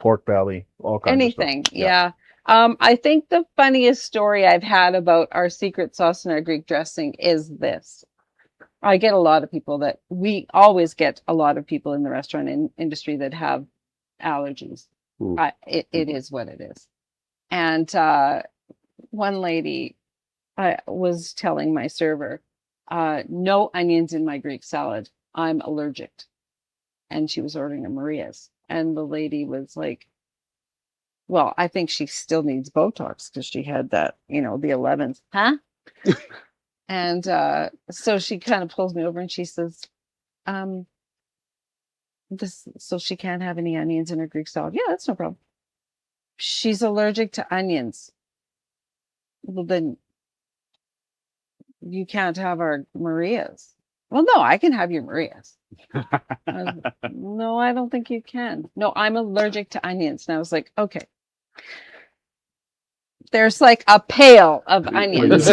[SPEAKER 4] pork belly, all kinds of stuff.
[SPEAKER 9] Anything. Yeah. I think the funniest story I've had about our secret sauce and our Greek dressing is this. I get a lot of people we always get a lot of people in the restaurant industry that have allergies. It is what it is. And one lady was telling my server, no onions in my Greek salad. I'm allergic. And she was ordering a Maria's. And the lady was like, well, I think she still needs Botox because she had that, the 11th. Huh? And so she kind of pulls me over and she says, so she can't have any onions in her Greek salad. Yeah, that's no problem. She's allergic to onions. Well, then you can't have our Maria's. Well, no, I can have your Maria's. No, I don't think you can. No, I'm allergic to onions. And I was like, okay. There's like a pail of onions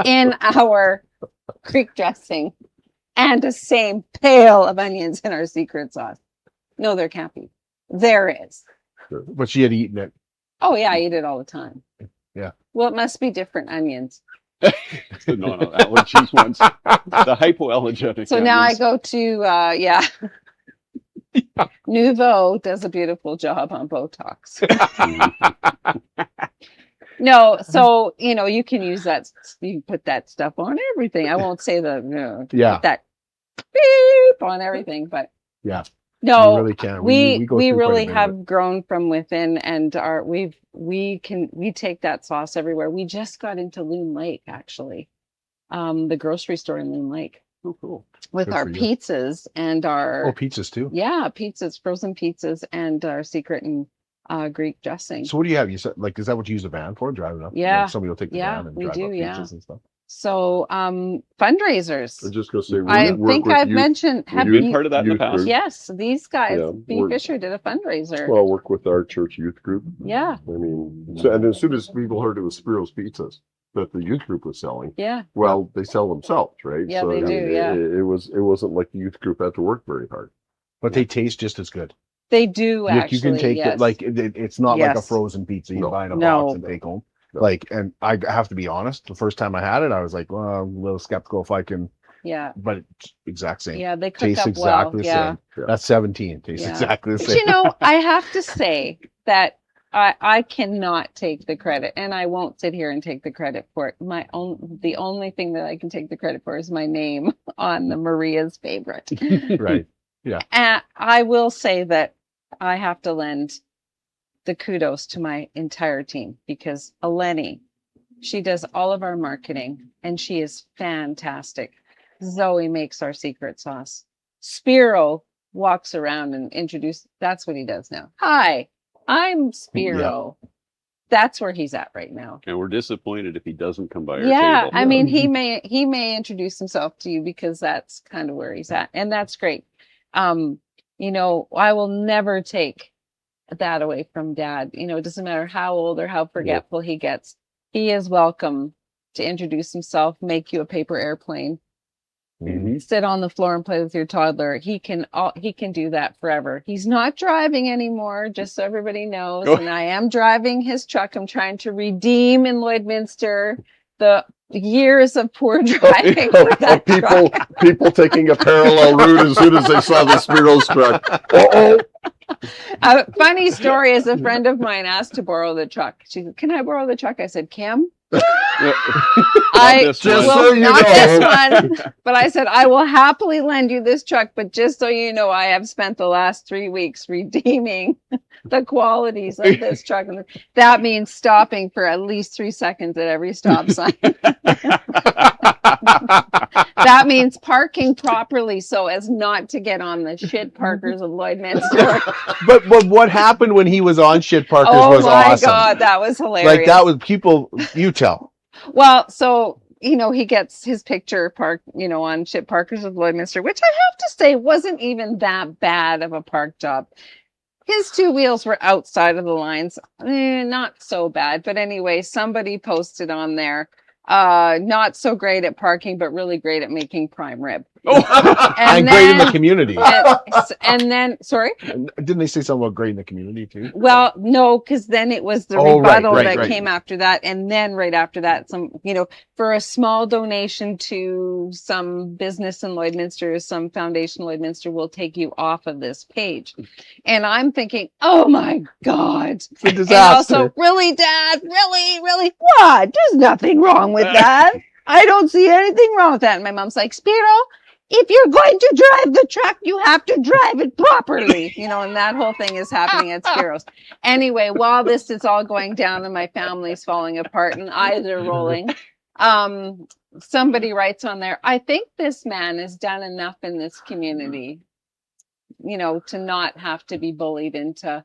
[SPEAKER 9] in our Greek dressing. And the same pail of onions in our secret sauce. No, there can't be. There is.
[SPEAKER 4] But she had eaten it.
[SPEAKER 9] Oh, yeah, I eat it all the time.
[SPEAKER 4] Yeah.
[SPEAKER 9] Well, it must be different onions.
[SPEAKER 11] No, allergies ones. The hypoallergenic.
[SPEAKER 9] So now I go to, Nouveau does a beautiful job on Botox. No, so, you can use that. You can put that stuff on everything. I won't say put that beep on everything, but
[SPEAKER 4] yeah,
[SPEAKER 9] no,
[SPEAKER 4] you really can.
[SPEAKER 9] We really have grown from within, and we take that sauce everywhere. We just got into Loon Lake, actually, the grocery store in Loon Lake.
[SPEAKER 4] Oh, cool.
[SPEAKER 9] With our pizzas and our
[SPEAKER 4] pizzas too.
[SPEAKER 9] Yeah, pizzas, frozen pizzas, and our secret and Greek dressing.
[SPEAKER 4] So what do you have? You said, is that what you use a van for, driving up?
[SPEAKER 9] Yeah.
[SPEAKER 4] Somebody will take the van and drive up pizzas and stuff.
[SPEAKER 9] So fundraisers.
[SPEAKER 10] I was just going to say,
[SPEAKER 9] I
[SPEAKER 10] work
[SPEAKER 9] think
[SPEAKER 10] with
[SPEAKER 9] I've
[SPEAKER 10] youth-
[SPEAKER 9] mentioned.
[SPEAKER 11] Have you been part of that in the
[SPEAKER 10] youth
[SPEAKER 11] past?
[SPEAKER 10] group.
[SPEAKER 9] Yes, these guys,
[SPEAKER 10] Yeah,
[SPEAKER 9] B. Fisher did a fundraiser.
[SPEAKER 10] Well, work with our church youth group.
[SPEAKER 9] Yeah,
[SPEAKER 10] I mean, so, and as soon as people heard it was Spiro's Pizzas that the youth group was selling,
[SPEAKER 9] yeah.
[SPEAKER 10] well, they sell themselves, right?
[SPEAKER 9] Yeah,
[SPEAKER 10] so
[SPEAKER 9] they
[SPEAKER 10] I
[SPEAKER 9] do,
[SPEAKER 10] mean,
[SPEAKER 9] yeah.
[SPEAKER 10] it wasn't like the youth group had to work very hard.
[SPEAKER 4] But they taste just as good.
[SPEAKER 9] They do actually.
[SPEAKER 4] You can take
[SPEAKER 9] yes.
[SPEAKER 4] it like it's not like a
[SPEAKER 9] Yes.
[SPEAKER 4] frozen pizza you
[SPEAKER 10] No.
[SPEAKER 4] buy in a
[SPEAKER 9] No.
[SPEAKER 4] box and take home.
[SPEAKER 10] No.
[SPEAKER 4] Like, and I have to be honest, the first time I had it, I was like, well, I'm a little skeptical if I can,
[SPEAKER 9] Yeah,
[SPEAKER 4] but it's exact same.
[SPEAKER 9] yeah. They cook
[SPEAKER 4] Tastes
[SPEAKER 9] up
[SPEAKER 4] exactly
[SPEAKER 9] well.
[SPEAKER 4] the
[SPEAKER 9] Yeah.
[SPEAKER 4] same.
[SPEAKER 10] Yeah.
[SPEAKER 4] That's 17. Tastes
[SPEAKER 9] Yeah.
[SPEAKER 4] exactly the
[SPEAKER 9] But
[SPEAKER 4] same.
[SPEAKER 9] you know, I have to say that I cannot take the credit, and I won't sit here and take the credit for it. The only thing that I can take the credit for is my name on the Maria's favorite.
[SPEAKER 4] Right.
[SPEAKER 9] And I will say that I have to lend the kudos to my entire team because Eleni, she does all of our marketing and she is fantastic. Zoe makes our secret sauce. Spiro walks around and introduces, that's what he does now. Hi, I'm Spiro. That's where he's at right now.
[SPEAKER 11] And we're disappointed if he doesn't come by our
[SPEAKER 9] Yeah,
[SPEAKER 11] table.
[SPEAKER 9] I mean, he may introduce himself to you because that's kind of where he's at, and that's great. You know, I will never take that away from Dad. You know, it doesn't matter how old or how forgetful he gets. He is welcome to introduce himself, make you a paper airplane, sit on the floor and play with your toddler. He can do that forever. He's not driving anymore, just so everybody knows. And I am driving his truck. I'm trying to redeem in Lloydminster the years of poor driving with that truck.
[SPEAKER 10] people taking a parallel route as soon as they saw the Spiro's truck.
[SPEAKER 9] A funny story is a friend of mine asked to borrow the truck. She said, "Can I borrow the truck?" I said, "Kim,
[SPEAKER 11] this one.
[SPEAKER 10] so you
[SPEAKER 9] not
[SPEAKER 10] know.
[SPEAKER 9] this one." But I said, "I will happily lend you this truck, but just so you know, I have spent the last 3 weeks redeeming the qualities of this truck." And that means stopping for at least 3 seconds at every stop sign. That means parking properly so as not to get on the shit parkers of Lloydminster.
[SPEAKER 4] But what happened when he was on Shit Parkers
[SPEAKER 9] Oh
[SPEAKER 4] was
[SPEAKER 9] my
[SPEAKER 4] awesome.
[SPEAKER 9] God, that was hilarious.
[SPEAKER 4] Like that was people, you tell.
[SPEAKER 9] Well, so, you know, he gets his picture parked, you know, on Ship Parkers of Lloydminster, which I have to say wasn't even that bad of a park job. His two wheels were outside of the lines. Not so bad. But anyway, somebody posted on there, not so great at parking, but really great at making prime rib.
[SPEAKER 4] And great in the community.
[SPEAKER 9] And then, sorry?
[SPEAKER 4] Didn't they say something about great in the community too?
[SPEAKER 9] Well, no, because then it was the rebuttal that came after that. And then right after that, some, you know, for a small donation to some business in Lloydminster, some foundation in Lloydminster will take you off of this page. And I'm thinking, oh my God.
[SPEAKER 4] It's a disaster.
[SPEAKER 9] And also, really, Dad? Really? What? There's nothing wrong with that. I don't see anything wrong with that. And my mom's like, Spiro, if you're going to drive the truck, you have to drive it properly. You know, and that whole thing is happening at Spiro's. Anyway, while this is all going down and my family's falling apart and eyes are rolling, somebody writes on there, I think this man has done enough in this community, you know, to not have to be bullied into,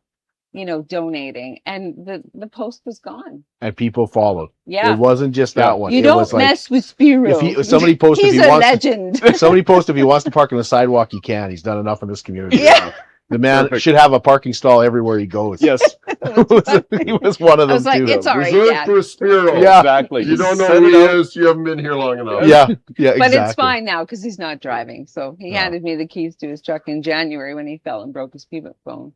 [SPEAKER 9] you know, donating. And the post was gone.
[SPEAKER 4] And people followed.
[SPEAKER 9] Yeah.
[SPEAKER 4] It wasn't just that one.
[SPEAKER 9] You
[SPEAKER 4] It
[SPEAKER 9] don't
[SPEAKER 4] was like,
[SPEAKER 9] mess with Spiro.
[SPEAKER 4] if somebody posts
[SPEAKER 9] He's
[SPEAKER 4] if he
[SPEAKER 9] a
[SPEAKER 4] wants
[SPEAKER 9] legend.
[SPEAKER 4] To, somebody posts if he wants to park on the sidewalk, he can. He's done enough in this community.
[SPEAKER 9] Yeah.
[SPEAKER 4] The man
[SPEAKER 11] Perfect.
[SPEAKER 4] should have a parking stall everywhere he goes.
[SPEAKER 11] Yes,
[SPEAKER 4] He was one of them
[SPEAKER 9] I was like,
[SPEAKER 4] too.
[SPEAKER 9] it's all right,
[SPEAKER 10] Reserved
[SPEAKER 9] Dad.
[SPEAKER 10] for Spiro.
[SPEAKER 4] Yeah.
[SPEAKER 11] exactly.
[SPEAKER 10] You don't know
[SPEAKER 11] Set
[SPEAKER 10] who
[SPEAKER 11] it
[SPEAKER 10] he
[SPEAKER 11] up.
[SPEAKER 10] is. You haven't been here long enough.
[SPEAKER 4] Yeah, exactly.
[SPEAKER 9] But it's fine now because he's not driving. So he
[SPEAKER 4] No.
[SPEAKER 9] handed me the keys to his truck in January when he fell and broke his pivot phone.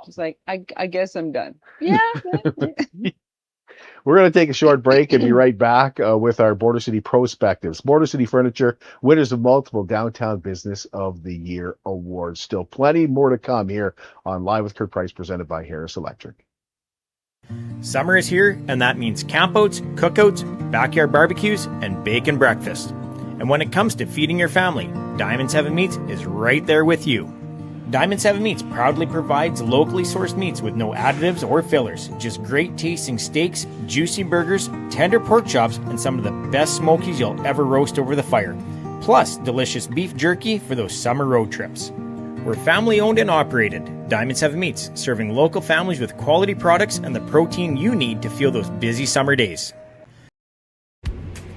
[SPEAKER 9] He's like, I guess I'm done. Yeah.
[SPEAKER 4] We're going to take a short break and be right back with our Border City PROspectives. Border City Furniture, winners of multiple Downtown Business of the Year awards. Still plenty more to come here on Live with Kurt Price, presented by Harris Electric.
[SPEAKER 12] Summer is here, and that means campouts, cookouts, backyard barbecues, and bacon breakfast. And when it comes to feeding your family, Diamond 7 Meats is right there with you. Diamond 7 Meats proudly provides locally sourced meats with no additives or fillers, just great tasting steaks, juicy burgers, tender pork chops, and some of the best smokies you'll ever roast over the fire. Plus, delicious beef jerky for those summer road trips. We're family owned and operated. Diamond 7 Meats, serving local families with quality products and the protein you need to fuel those busy summer days.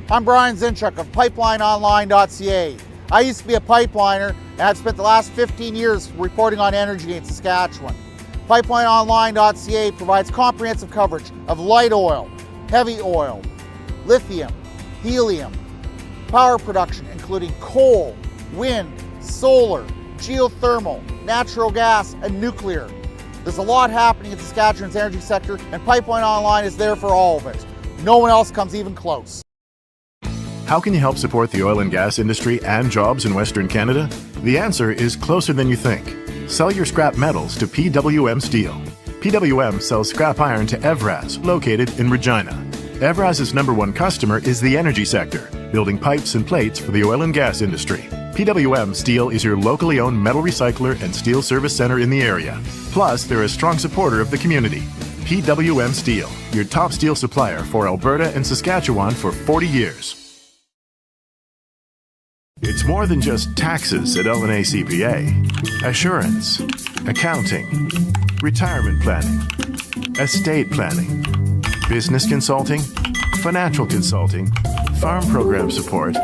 [SPEAKER 13] I'm Brian Zinchuk of PipelineOnline.ca. I used to be a pipeliner and I've spent the last 15 years reporting on energy in Saskatchewan. PipelineOnline.ca provides comprehensive coverage of light oil, heavy oil, lithium, helium, power production including coal, wind, solar, geothermal, natural gas, and nuclear. There's a lot happening in Saskatchewan's energy sector, and Pipeline Online is there for all of it. No one else comes even close.
[SPEAKER 14] How can you help support the oil and gas industry and jobs in Western Canada? The answer is closer than you think. Sell your scrap metals to PWM Steel. PWM sells scrap iron to Evraz, located in Regina. Evraz's #1 customer is the energy sector, building pipes and plates for the oil and gas industry. PWM Steel is your locally owned metal recycler and steel service center in the area. Plus, they're a strong supporter of the community. PWM Steel, your top steel supplier for Alberta and Saskatchewan for 40 years. It's more than just taxes at L&A CPA. Assurance, accounting, retirement planning, estate planning, business consulting, financial consulting, farm program support,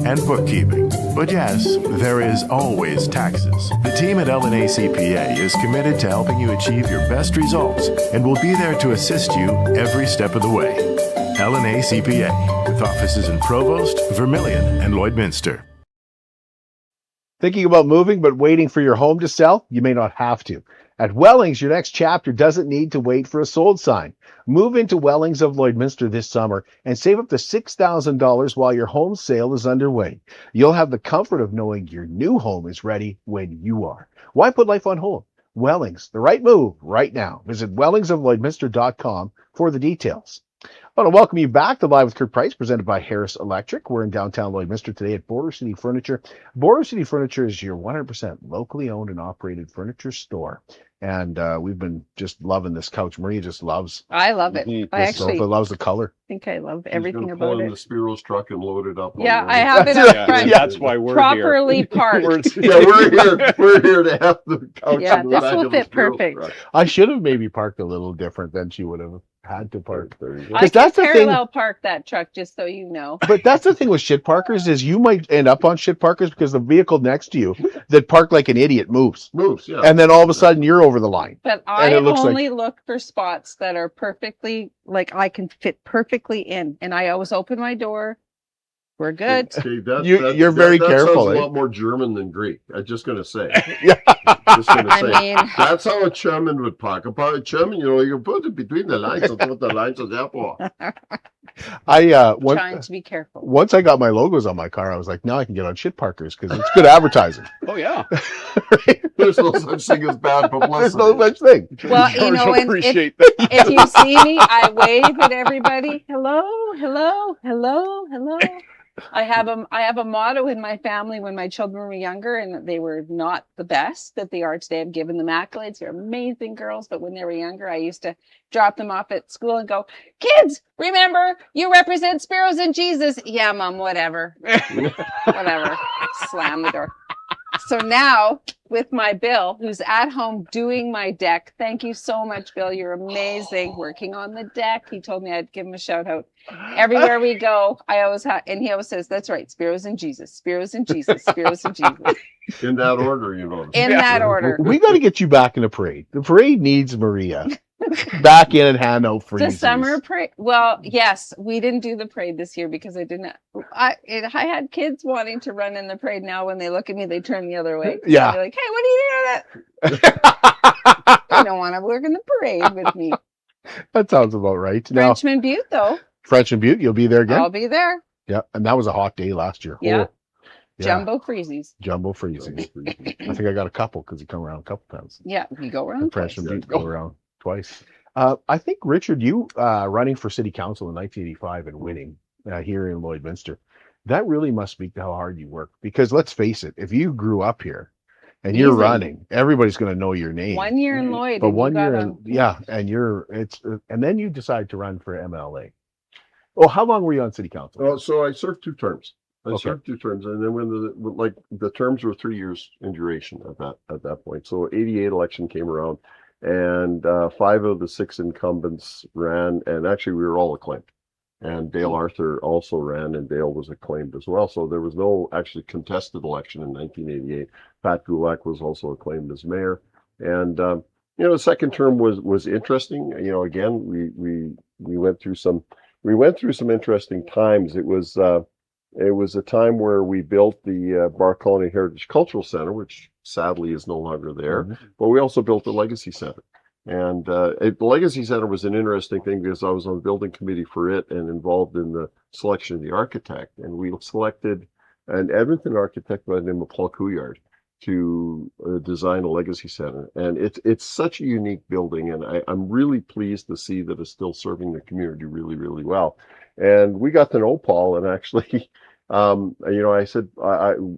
[SPEAKER 14] and bookkeeping. But yes, there is always taxes. The team at L&A CPA is committed to helping you achieve your best results and will be there to assist you every step of the way. L&A CPA, with offices in Provost, Vermilion, and Lloydminster.
[SPEAKER 4] Thinking about moving but waiting for your home to sell? You may not have to. At Wellings, your next chapter doesn't need to wait for a sold sign. Move into Wellings of Lloydminster this summer and save up to $6,000 while your home sale is underway. You'll have the comfort of knowing your new home is ready when you are. Why put life on hold? Wellings, the right move right now. Visit wellingsoflloydminster.com for the details. I want to welcome you back to Live with Kurt Price, presented by Harris Electric. We're in downtown Lloydminster today at Border City Furniture. Border City Furniture is your 100% locally owned and operated furniture store. And we've been just loving this couch. Maria just loves.
[SPEAKER 9] I love it.
[SPEAKER 4] This
[SPEAKER 9] I actually
[SPEAKER 4] sofa, loves the color.
[SPEAKER 9] think I love everything about
[SPEAKER 10] pull in
[SPEAKER 9] it.
[SPEAKER 10] the Spiro's truck and load it up.
[SPEAKER 9] Yeah, I have it up front.
[SPEAKER 11] Yeah, that's why we're
[SPEAKER 9] Properly
[SPEAKER 11] here.
[SPEAKER 9] parked.
[SPEAKER 10] We're here to have the couch.
[SPEAKER 9] Yeah,
[SPEAKER 10] in the
[SPEAKER 9] this
[SPEAKER 10] back
[SPEAKER 9] will
[SPEAKER 10] of the
[SPEAKER 9] fit
[SPEAKER 10] Spiro
[SPEAKER 9] perfect.
[SPEAKER 10] truck.
[SPEAKER 4] I should have maybe parked a little different than she would have had to park.
[SPEAKER 10] There you go.
[SPEAKER 9] I
[SPEAKER 4] Because
[SPEAKER 9] can
[SPEAKER 4] that's the thing.
[SPEAKER 9] parallel park that truck, just so you know.
[SPEAKER 4] But that's the thing with shit parkers is you might end up on shit parkers because the vehicle next to you that parked like an idiot moves.
[SPEAKER 10] Yeah.
[SPEAKER 4] And then all of a sudden you're over the line.
[SPEAKER 9] But
[SPEAKER 4] And
[SPEAKER 9] I
[SPEAKER 4] it looks
[SPEAKER 9] only look for spots that are perfectly, like I can fit perfectly in. And I always open my door. We're good.
[SPEAKER 10] Okay,
[SPEAKER 4] You're very careful.
[SPEAKER 10] Sounds
[SPEAKER 4] Eh?
[SPEAKER 10] a lot more German than Greek. I'm just going to say.
[SPEAKER 4] Yeah.
[SPEAKER 10] Just going to
[SPEAKER 9] I
[SPEAKER 10] say.
[SPEAKER 9] mean,
[SPEAKER 10] That's how a German would park. A German, you put it between the lines. That's what the lines are there for.
[SPEAKER 9] trying to be careful.
[SPEAKER 4] Once I got my logos on my car, I was like, now I can get on shit parkers because it's good advertising.
[SPEAKER 11] Oh, yeah.
[SPEAKER 10] There's no such thing as bad publicity.
[SPEAKER 4] There's no such thing.
[SPEAKER 9] Well, you
[SPEAKER 11] George
[SPEAKER 9] know,
[SPEAKER 11] will
[SPEAKER 9] and
[SPEAKER 11] appreciate that.
[SPEAKER 9] if you see me, I wave at everybody. Hello, hello, hello, hello. I have a motto in my family when my children were younger and they were not the best that they are today. I've given them accolades. They're amazing girls. But when they were younger, I used to drop them off at school and go, kids, remember, you represent Spiros and Jesus. Yeah, Mom, whatever. Whatever. Slam the door. So now with my Bill, who's at home doing my deck. Thank you so much, Bill. You're amazing working on the deck. He told me I'd give him a shout out. Everywhere we go, I always have, and he always says, that's right, Spiros and Jesus, Spiros and Jesus, Spiros and Jesus.
[SPEAKER 10] In that order, you know.
[SPEAKER 9] In that order.
[SPEAKER 4] We got to get you back in the parade. The parade needs Maria back in and hand out
[SPEAKER 9] The
[SPEAKER 4] freezies.
[SPEAKER 9] summer parade. Well, yes, we didn't do the parade this year because I didn't. I had kids wanting to run in the parade. Now, when they look at me, they turn the other way.
[SPEAKER 4] Yeah.
[SPEAKER 9] They're like, hey, what are you doing? I don't want to work in the parade with me.
[SPEAKER 4] That sounds about right. Now,
[SPEAKER 9] Frenchman Butte, though.
[SPEAKER 4] French and Butte, you'll be there again?
[SPEAKER 9] I'll be there.
[SPEAKER 4] Yeah, and that was a hot day last year.
[SPEAKER 9] Yeah.
[SPEAKER 4] Oh, yeah.
[SPEAKER 9] Jumbo freezies.
[SPEAKER 4] Jumbo freezing. I think I got a couple because you come around a couple times.
[SPEAKER 9] Yeah, you go around.
[SPEAKER 4] And French
[SPEAKER 9] twice.
[SPEAKER 4] and Butte go around twice. I think, Richard, you running for city council in 1985 and winning here in Lloydminster, that really must speak to how hard you work. Because let's face it, if you grew up here and you're
[SPEAKER 9] Easy.
[SPEAKER 4] running, everybody's going to know your name.
[SPEAKER 9] 1 year in Lloyd.
[SPEAKER 4] But
[SPEAKER 9] and you
[SPEAKER 4] 1 year,
[SPEAKER 9] got
[SPEAKER 4] in, yeah, and then you decide to run for MLA. Oh, how long were you on city council?
[SPEAKER 10] Well, so I served 2 terms. I
[SPEAKER 4] Okay.
[SPEAKER 10] served 2 terms, and then when the terms were 3 years in duration at that point. So 88 election came around, and 5 of the 6 incumbents ran, and actually we were all acclaimed. And Dale Arthur also ran, and Dale was acclaimed as well. So there was no actually contested election in 1988. Pat Gulak was also acclaimed as mayor. And, the second term was interesting. Again, we went through some interesting times. It was a time where we built the Bar Colony Heritage Cultural Center, which sadly is no longer there, but we also built the Legacy Center. And the Legacy Center was an interesting thing because I was on the building committee for it and involved in the selection of the architect. And we selected an Edmonton architect by the name of Paul Couillard to design a Legacy Center. And it's such a unique building, and I'm really pleased to see that it's still serving the community really, really well. And we got to know Paul, and actually, I said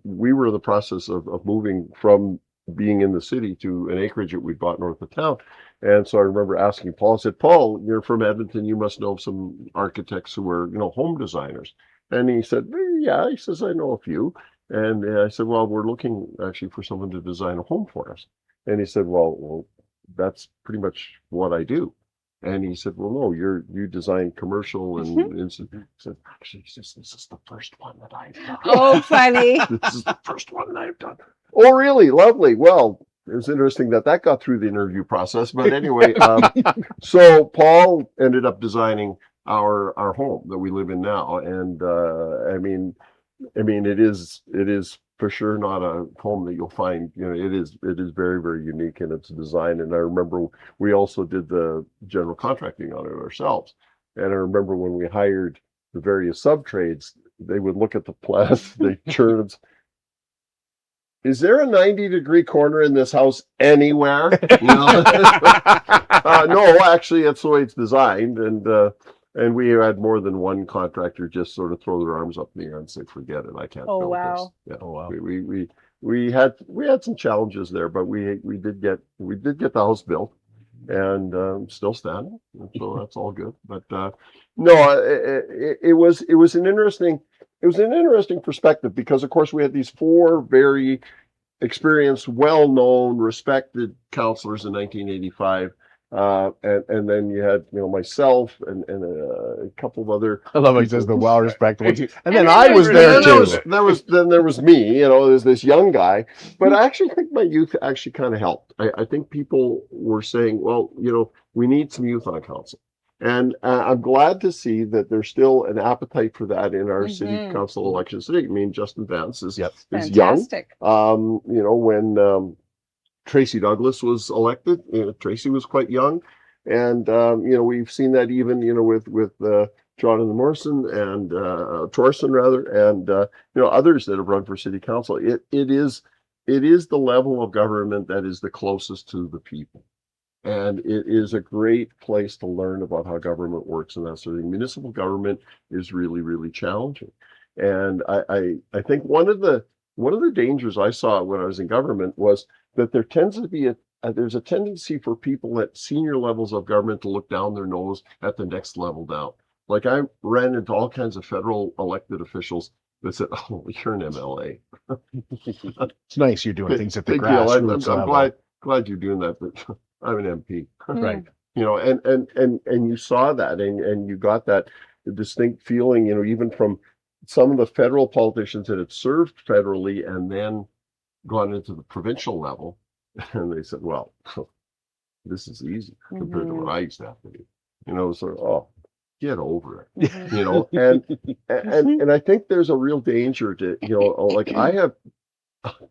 [SPEAKER 10] we were in the process of moving from being in the city to an acreage that we bought north of town. And so I remember asking Paul, I said, Paul, you're from Edmonton, you must know some architects who are, home designers. And he said, yeah, he says, I know a few. And I said, well, we're looking actually for someone to design a home for us. And he said, well, that's pretty much what I do. And he said, well, no, you design commercial and he said, actually, this is the first one that I've done.
[SPEAKER 9] Oh, funny.
[SPEAKER 10] This is the first one that I've done. Oh, really? Lovely. Well, it was interesting that got through the interview process. But anyway, so Paul ended up designing our home that we live in now. And I mean, it is for sure not a home that you'll find. It is very, very unique in its design. And I remember we also did the general contracting on it ourselves. And I remember when we hired the various sub trades, they would look at the plans, the turns. Is there a 90-degree corner in this house anywhere? No, actually, that's the way it's designed. And we had more than one contractor just sort of throw their arms up in the air and say, "Forget it, I can't build this." Yeah. Oh wow! We had some challenges there, but we did get the house built, and still standing. And so that's all good. But it was an interesting perspective because, of course, we had these four very experienced, well-known, respected councillors in 1985. And then you had, myself and a couple of other.
[SPEAKER 4] I love how he says the well-respected ones. And then I was there too.
[SPEAKER 10] There was me, there's this young guy. But I actually think my youth actually kind of helped. I think people were saying, well, we need some youth on council. And I'm glad to see that there's still an appetite for that in our city council elections today. I mean, Justin Vance is young. When Tracy Douglas was elected, Tracy was quite young. And, we've seen that even, with Jonathan Morrison and Torson rather, and, others that have run for city council. It is the level of government that is the closest to the people. And it is a great place to learn about how government works and that sort of thing. Municipal government is really, really challenging. And I think one of the dangers I saw when I was in government was that there tends to be there's a tendency for people at senior levels of government to look down their nose at the next level down. Like I ran into all kinds of federal elected officials that said, "Oh, you're an MLA."
[SPEAKER 4] It's nice you're doing things at the grassroots level.
[SPEAKER 10] I'm glad you're doing that, but I'm an MP.
[SPEAKER 4] Right.
[SPEAKER 10] And you saw that and you got that distinct feeling, even from some of the federal politicians that had served federally and then gone into the provincial level. And they said, well, this is easy compared to what I used to have to do. Sort of, get over it. And I think there's a real danger to, like I have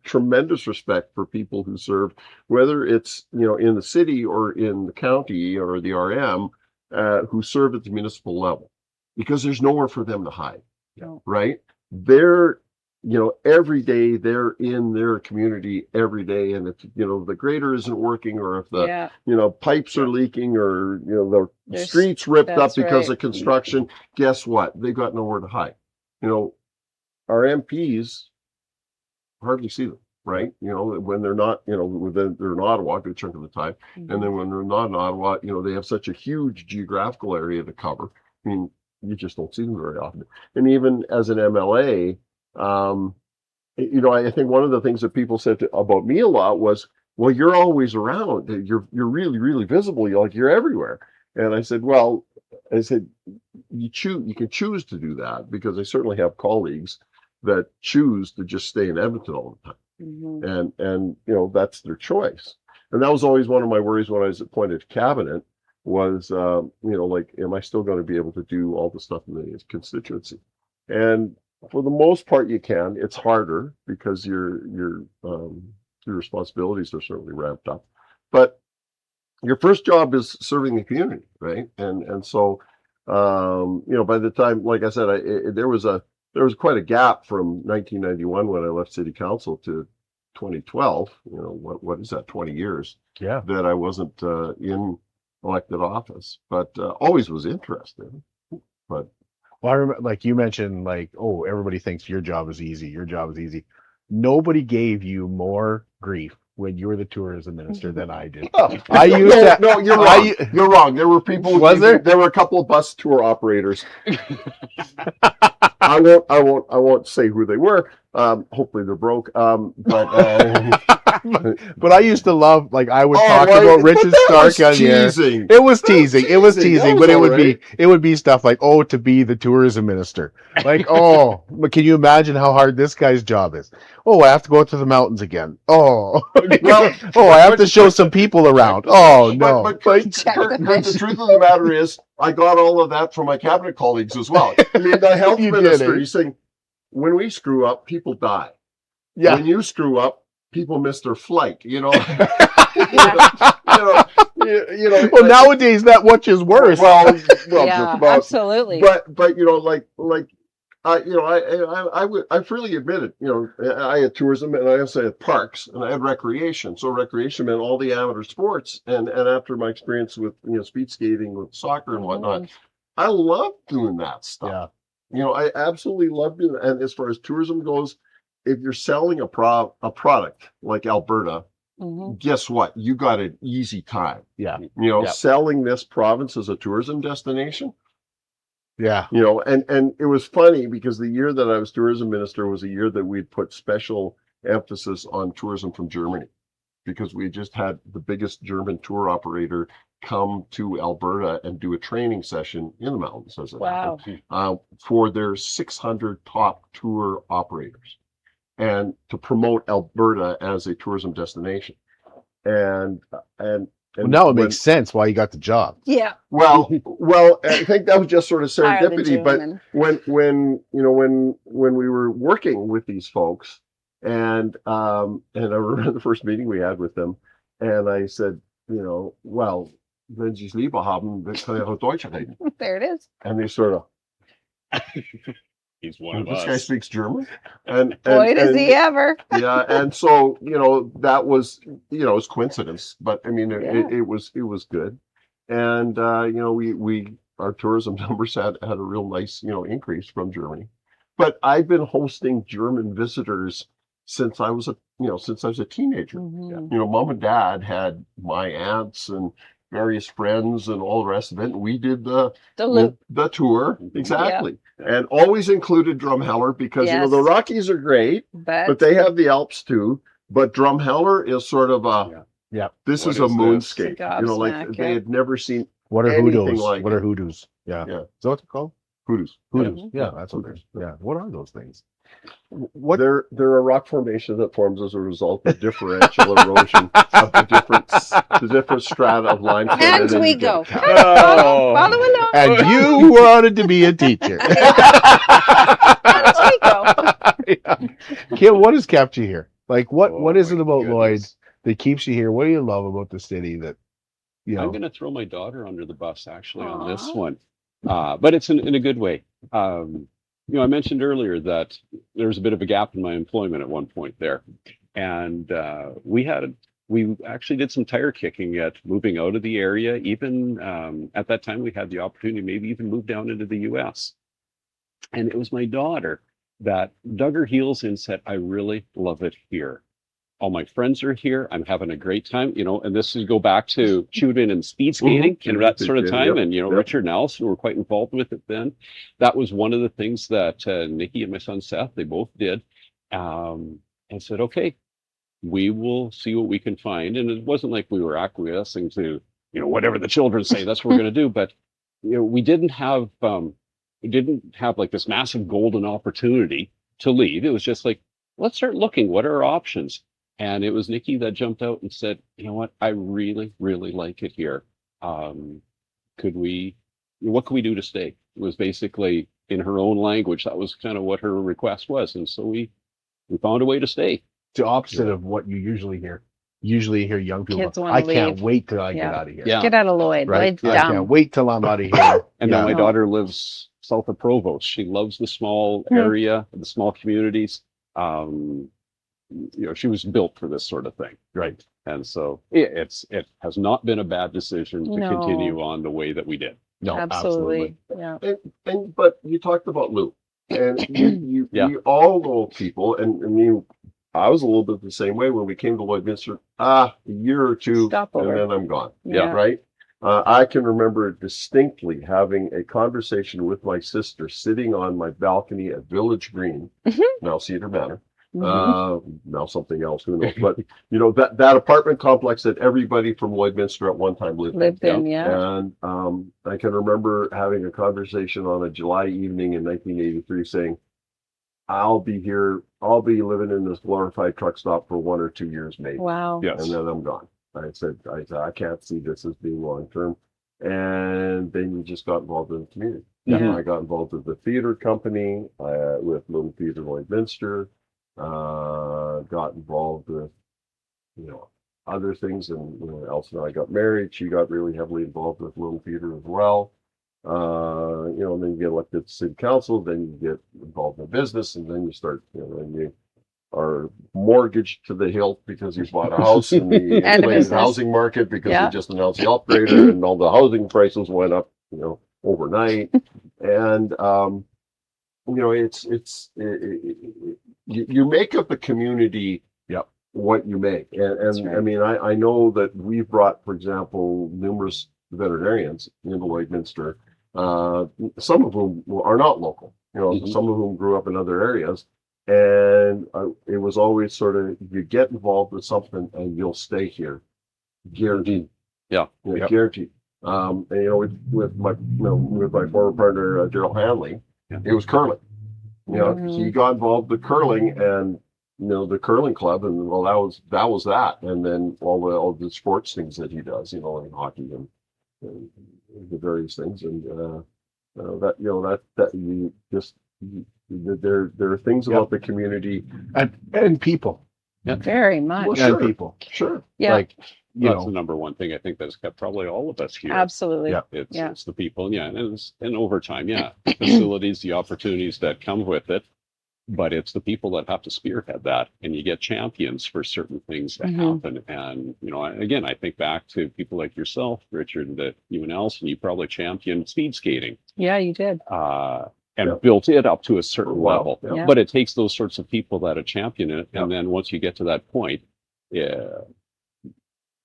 [SPEAKER 10] tremendous respect for people who serve, whether it's, in the city or in the county or the RM, who serve at the municipal level, because there's nowhere for them to hide, right? They're, every day they're in their community every day. And if, the grader isn't working or if the, pipes are leaking or, the streets ripped up because of construction, guess what? They've got nowhere to hide. Our MPs hardly see them, right? When they're not, they're in Ottawa a good chunk of the time. And then when they're not in Ottawa, they have such a huge geographical area to cover. I mean, you just don't see them very often. And even as an MLA, I think one of the things that people said about me a lot was, well, you're always around. You're really, really visible. You're everywhere. And I said, well, I said, you can choose to do that, because I certainly have colleagues that choose to just stay in Edmonton all the time. And that's their choice. And that was always one of my worries when I was appointed to cabinet was, like, am I still going to be able to do all the stuff in the constituency? And for the most part, you can. It's harder because your responsibilities are certainly ramped up. But your first job is serving the community, right? And so, by the time, like I said, there was quite a gap from 1991 when I left city council to 2012. What is that? 20 years.
[SPEAKER 4] Yeah.
[SPEAKER 10] That I wasn't in elected office, but always was interested. But
[SPEAKER 4] well, I remember, like you mentioned, like, oh, everybody thinks your job is easy. Your job is easy. Nobody gave you more grief when you were the tourism minister than I did. I used that.
[SPEAKER 10] No, you're wrong. You're wrong. There were people. There were a couple of bus tour operators. I won't say who they were. Hopefully they're broke. But
[SPEAKER 4] I used to love, like, I would talk about Richard Starke on here. It was teasing. It was teasing, but it would be stuff like, oh, to be the tourism minister. Like, oh, but can you imagine how hard this guy's job is? Oh, I have to go to the mountains again. Oh, I have to show some people around. Oh, no.
[SPEAKER 10] But the truth of the matter is, I got all of that from my cabinet colleagues as well. I mean, the health minister, he's saying, when we screw up, people die.
[SPEAKER 4] Yeah.
[SPEAKER 10] When you screw up, people miss their flight. Well,
[SPEAKER 4] nowadays that much is worse.
[SPEAKER 10] Well,
[SPEAKER 9] yeah, absolutely.
[SPEAKER 10] But I freely admit it. I had tourism, and I also had parks, and I had recreation. So recreation meant all the amateur sports. And after my experience with speed skating, with soccer and whatnot, I love doing that stuff.
[SPEAKER 4] Yeah.
[SPEAKER 10] I absolutely love doing it. And as far as tourism goes, if you're selling a product like Alberta, guess what? You got an easy time.
[SPEAKER 4] Yeah.
[SPEAKER 10] Selling this province as a tourism destination.
[SPEAKER 4] Yeah.
[SPEAKER 10] And it was funny because the year that I was tourism minister was a year that we'd put special emphasis on tourism from Germany, because we just had the biggest German tour operator come to Alberta and do a training session in the mountains, as it happened, for their 600 top tour operators, and to promote Alberta as a tourism destination. And
[SPEAKER 4] now it makes sense why you got the job.
[SPEAKER 9] Yeah.
[SPEAKER 10] Well, I think that was just sort of serendipity. But when we were working with these folks, and I remember the first meeting we had with them, and I said, well, wenn Sie es lieber haben, kann ich auch Deutsch reden.
[SPEAKER 9] There it is.
[SPEAKER 10] And they sort of,
[SPEAKER 11] he's one of us.
[SPEAKER 10] This guy speaks German, and
[SPEAKER 9] boy, does he ever!
[SPEAKER 10] Yeah, and so that was it was coincidence, but I mean it was good, and our tourism numbers had a real nice increase from Germany, but I've been hosting German visitors since I was a teenager. Mom and Dad had my aunts and various friends and all the rest of it, and we did the tour exactly, and always included Drumheller, because the Rockies are great, but they have the Alps too. But Drumheller is sort of this is a moonscape. Like they had never seen.
[SPEAKER 4] What are hoodoos?
[SPEAKER 10] Like
[SPEAKER 4] what are hoodoos? Yeah. Is that what they're called?
[SPEAKER 10] Hoodoos.
[SPEAKER 4] Yeah, that's what they're. Yeah. What are those things?
[SPEAKER 10] They're a rock formation that forms as a result of differential erosion of the different strata of limestone.
[SPEAKER 9] And we go.
[SPEAKER 4] Follow
[SPEAKER 9] along.
[SPEAKER 4] And you wanted to be a teacher.
[SPEAKER 9] And we go.
[SPEAKER 4] Kim, what has kept you here? Like, what is it about Lloyd that keeps you here? What do you love about the city that
[SPEAKER 11] I'm going to throw my daughter under the bus actually on this one, but it's in a good way. I mentioned earlier that there was a bit of a gap in my employment at one point there, and we actually did some tire kicking at moving out of the area. Even at that time, we had the opportunity to maybe even move down into the U.S. And it was my daughter that dug her heels in and said, "I really love it here. All my friends are here. I'm having a great time." And this is go back to shooting and speed skating and that sort of time. And, Richard and Allison were quite involved with it then. That was one of the things that Nikki and my son Seth, they both did. And said, okay, we will see what we can find. And it wasn't like we were acquiescing to, whatever the children say, that's what we're going to do. But we didn't have like this massive golden opportunity to leave. It was just like, let's start looking. What are our options? And it was Nikki that jumped out and said, you know what, I really, really like it here. What could we do to stay? It was basically in her own language. That was kind of what her request was. And so we found a way to stay.
[SPEAKER 4] The opposite of what you usually hear. Usually you hear young people,
[SPEAKER 9] Kids wanna
[SPEAKER 4] I can't
[SPEAKER 9] leave.
[SPEAKER 4] wait till I get out of here.
[SPEAKER 11] Yeah.
[SPEAKER 9] Get out of Lloyd.
[SPEAKER 4] Right?
[SPEAKER 9] Lloyd's
[SPEAKER 4] I
[SPEAKER 9] dumb.
[SPEAKER 4] can't wait till I'm out of here.
[SPEAKER 11] And then my daughter lives south of Provost. She loves the small area, the small communities. She was built for this sort of thing.
[SPEAKER 4] Right.
[SPEAKER 11] And so it has not been a bad decision to
[SPEAKER 9] No.
[SPEAKER 11] continue on the way that we did.
[SPEAKER 4] No,
[SPEAKER 9] Absolutely. Yeah.
[SPEAKER 10] But you talked about Lou, and you
[SPEAKER 11] Yeah.
[SPEAKER 10] we all know people, and I mean, I was a little bit the same way when we came to Lloydminster. A year or two,
[SPEAKER 9] Stopover.
[SPEAKER 10] and then I'm gone.
[SPEAKER 9] Yeah.
[SPEAKER 10] Right. I can remember distinctly having a conversation with my sister sitting on my balcony at Village Green, now Cedar Manor. Now something else, who knows? But that apartment complex that everybody from Lloydminster at one time lived in.
[SPEAKER 9] Yeah.
[SPEAKER 10] And I can remember having a conversation on a July evening in 1983 saying, I'll be living in this glorified truck stop for 1 or 2 years maybe.
[SPEAKER 9] Wow.
[SPEAKER 11] Yes.
[SPEAKER 10] And then I'm gone. I said, I can't see this as being long term. And then you just got involved in the community.
[SPEAKER 9] Yeah.
[SPEAKER 10] I got involved with the theater company, with Little Theater Lloydminster, got involved with, other things. And Elsa and I got married. She got really heavily involved with Little Theater as well. And then you get elected to city council, then you get involved in business, and then you start, and you are mortgaged to the hilt because you bought a house in the inflated housing market because they just announced the upgrader and all the housing prices went up, overnight. And, you make of the community what you make. And
[SPEAKER 9] right.
[SPEAKER 10] I mean, I know that we've brought, for example, numerous veterinarians into Lloydminster, some of whom are not local, some of whom grew up in other areas. And it was always sort of, you get involved with something and you'll stay here, guaranteed.
[SPEAKER 11] Yeah.
[SPEAKER 10] Guaranteed. And with my former partner Daryl Hanley, it was curling. He got involved with curling, and the curling club, and that was that. And then all the sports things that he does, like hockey and the various things, and there are things about the community
[SPEAKER 4] and people.
[SPEAKER 9] Very much.
[SPEAKER 10] Well, sure.
[SPEAKER 4] And people.
[SPEAKER 10] Sure.
[SPEAKER 9] Yeah.
[SPEAKER 4] Like,
[SPEAKER 11] That's the number one thing I think that's kept probably all of us here.
[SPEAKER 9] Absolutely.
[SPEAKER 4] Yeah.
[SPEAKER 11] It's the people, and over time, the facilities, the opportunities that come with it, but it's the people that have to spearhead that, and you get champions for certain things that happen. And again, I think back to people like yourself, Richard, that you and Alison, you probably championed speed skating.
[SPEAKER 9] Yeah, you did.
[SPEAKER 11] And built it up to a certain level.
[SPEAKER 9] Yeah.
[SPEAKER 11] But it takes those sorts of people that champion it, and then once you get to that point,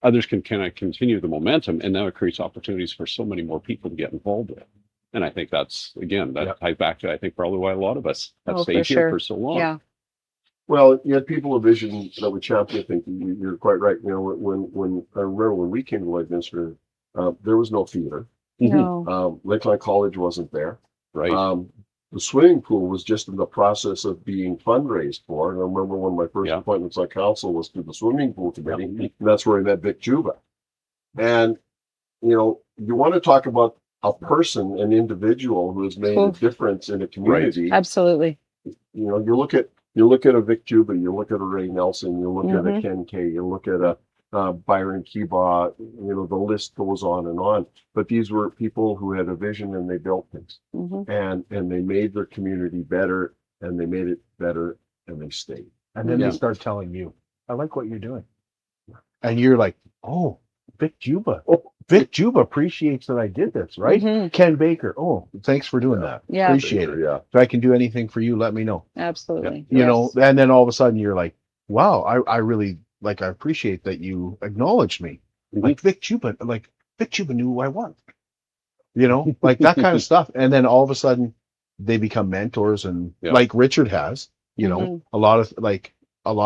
[SPEAKER 11] others can kind of continue the momentum, and now it creates opportunities for so many more people to get involved with. And I think that's, again, ties back to, I think, probably why a lot of us have stayed here for so long.
[SPEAKER 9] Yeah.
[SPEAKER 10] Well, you had people of vision that would champion. I think you're quite right. When I remember when we came to Lloydminster, there was no theater.
[SPEAKER 9] No.
[SPEAKER 10] Lakeline College wasn't there.
[SPEAKER 11] Right.
[SPEAKER 10] The swimming pool was just in the process of being fundraised for. And I remember one of my first appointments on council was to the swimming pool committee. And that's where I met Vic Juba. And, you want to talk about a person, an individual who has made a difference in a community.
[SPEAKER 9] Right. Absolutely.
[SPEAKER 10] You look at a Vic Juba, you look at a Ray Nelson, you look at a Ken Kay, you look at a Byron Keebaugh, the list goes on and on. But these were people who had a vision and they built things, and they made their community better, and they made it better, and they stayed.
[SPEAKER 4] And then they start telling you, I like what you're doing. And you're like, oh, Vic Juba. Oh, Vic Juba appreciates that I did this, right? Ken Baker. Oh, thanks for doing that.
[SPEAKER 9] Yeah.
[SPEAKER 4] Appreciate it.
[SPEAKER 10] Yeah.
[SPEAKER 4] If I can do anything for you, let me know.
[SPEAKER 9] Absolutely.
[SPEAKER 4] You know, and then all of a sudden you're like, wow, I really I appreciate that you acknowledged me. Like Vic Juba knew who I was. Like that kind of stuff. And then all of a sudden they become mentors, and like Richard has, a lot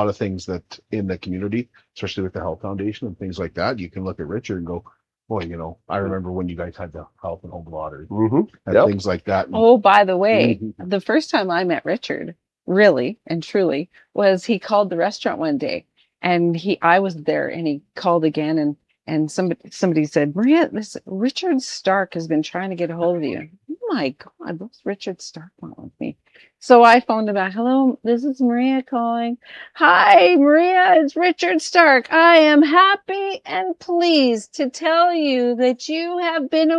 [SPEAKER 4] of things that in the community, especially with the Health Foundation and things like that, you can look at Richard and go, boy, you know, I remember when you guys had the health and home lottery
[SPEAKER 10] Mm-hmm.
[SPEAKER 4] and
[SPEAKER 10] Yep.
[SPEAKER 4] things like that.
[SPEAKER 9] Oh, by the way,
[SPEAKER 10] Mhm.
[SPEAKER 9] the first time I met Richard, really and truly, was he called the restaurant one day, and I was there, and he called again, and somebody said, Maria, this Richard Starke has been trying to get a hold of you. Oh my God, what's Richard Starke want with me? So I phoned him back. Hello, this is Maria calling. Hi, Maria, it's Richard Starke. I am happy and pleased to tell you that you have been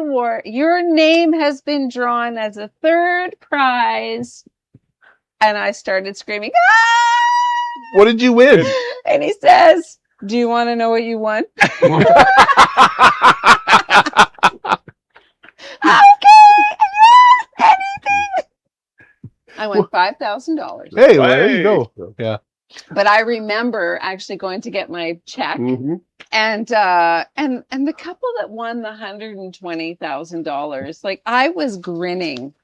[SPEAKER 9] your name has been drawn as a third prize. And I started screaming, ah!
[SPEAKER 4] What did you win?
[SPEAKER 9] And he says, do you want to know what you won? Okay, yes, anything. I won $5,000.
[SPEAKER 4] Hey, well, there you go. Yeah.
[SPEAKER 9] But I remember actually going to get my check,
[SPEAKER 10] Mhm.
[SPEAKER 9] and the couple that won the $120,000, like I was grinning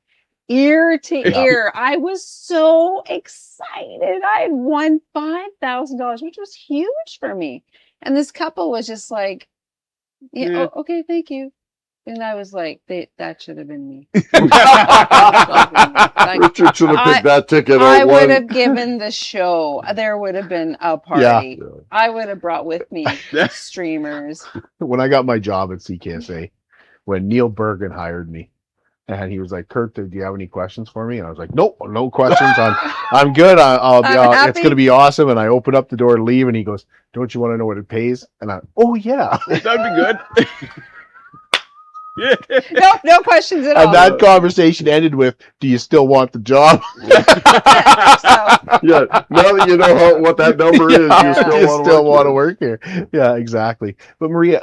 [SPEAKER 9] ear to ear. I was so excited. I had won $5,000, which was huge for me. And this couple was just like, yeah, oh, okay, thank you. And I was like, that should have been me. Like,
[SPEAKER 10] Richard should have picked that ticket.
[SPEAKER 9] I would have given the show. There would have been a party.
[SPEAKER 4] Yeah.
[SPEAKER 9] I would have brought with me streamers.
[SPEAKER 4] When I got my job at CKSA, when Neil Bergen hired me, and he was like, Kurt, do you have any questions for me? And I was like, nope, no questions. I'm good. I'll be, it's going to be awesome. And I open up the door to leave, and he goes, don't you want to know what it pays? And oh yeah.
[SPEAKER 11] That'd be good. Yeah.
[SPEAKER 9] No questions at all.
[SPEAKER 4] And that conversation ended with, do you still want the job?
[SPEAKER 10] Yeah. Now that you know what that number is, you still
[SPEAKER 4] want to work here. Yeah, exactly. But Maria,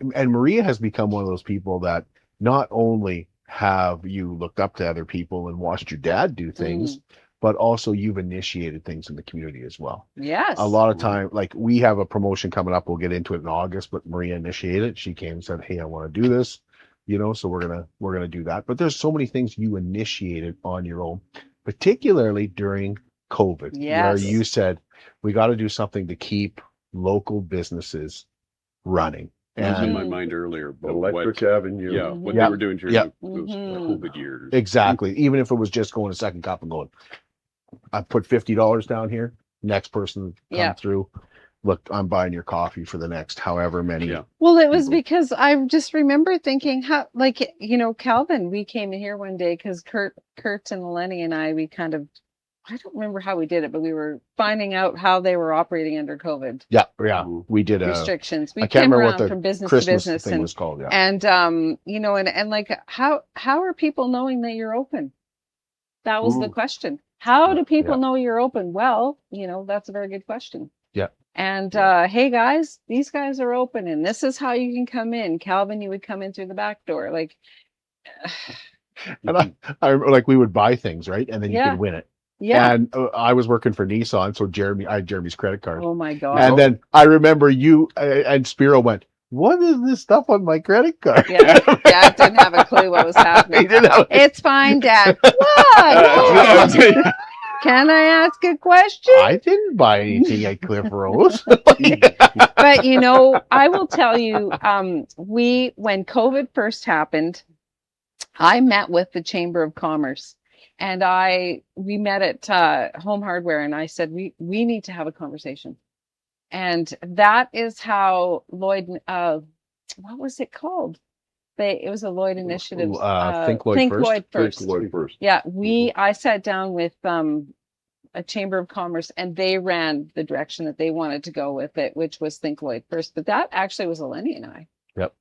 [SPEAKER 4] Maria has become one of those people that not only have you looked up to other people and watched your dad do things, but also you've initiated things in the community as well.
[SPEAKER 9] Yes.
[SPEAKER 4] A lot of time, like we have a promotion coming up. We'll get into it in August, but Maria initiated it. She came and said, hey, I want to do this. You know, so we're gonna do that. But there's so many things you initiated on your own, particularly during COVID, where you said we got to do something to keep local businesses running.
[SPEAKER 11] That was in my mind earlier. About
[SPEAKER 10] Electric Avenue.
[SPEAKER 11] Yeah, what they were doing during those COVID years.
[SPEAKER 4] Exactly. Even if it was just going a second cup and going, I put $50 down here. Next person come through. Look, I'm buying your coffee for the next however many.
[SPEAKER 9] Well, it was because I just remember thinking how, like, you know, Calvin, we came in here one day because Kurt and Lenny and I, we kind of, I don't remember how we did it, but we were finding out how they were operating under COVID.
[SPEAKER 4] Yeah. We did
[SPEAKER 9] restrictions. We
[SPEAKER 4] I can't
[SPEAKER 9] came
[SPEAKER 4] remember
[SPEAKER 9] around
[SPEAKER 4] what the
[SPEAKER 9] from business
[SPEAKER 4] Christmas
[SPEAKER 9] to business
[SPEAKER 4] thing was called.
[SPEAKER 9] And you know, and like how are people knowing that you're open? That was the question. How do people know you're open? Well, you know, that's a very good question.
[SPEAKER 4] Yeah.
[SPEAKER 9] And hey guys, these guys are open, and this is how you can come in. Calvin, you would come in through the back door, like.
[SPEAKER 4] And I like we would buy things, right, and then you could win it.
[SPEAKER 9] Yeah.
[SPEAKER 4] And I was working for Nissan, so I had Jeremy's credit card.
[SPEAKER 9] Oh my God.
[SPEAKER 4] And then I remember you and Spiro went, what is this stuff on my credit card?
[SPEAKER 9] Yeah, Dad didn't have a clue what was happening. It's fine, Dad. What? Can I ask a question?
[SPEAKER 4] I didn't buy anything at Cliff Rose.
[SPEAKER 9] But you know, I will tell you, when COVID first happened, I met with the Chamber of Commerce, and we met at Home Hardware, and I said we need to have a conversation, and that is how Lloyd. What was it called? It was a Lloyd initiative.
[SPEAKER 4] Think Lloyd
[SPEAKER 10] First.
[SPEAKER 9] Yeah, I sat down with a Chamber of Commerce, and they ran the direction that they wanted to go with it, which was Think Lloyd First. But that actually was Eleni and I.
[SPEAKER 4] Yep.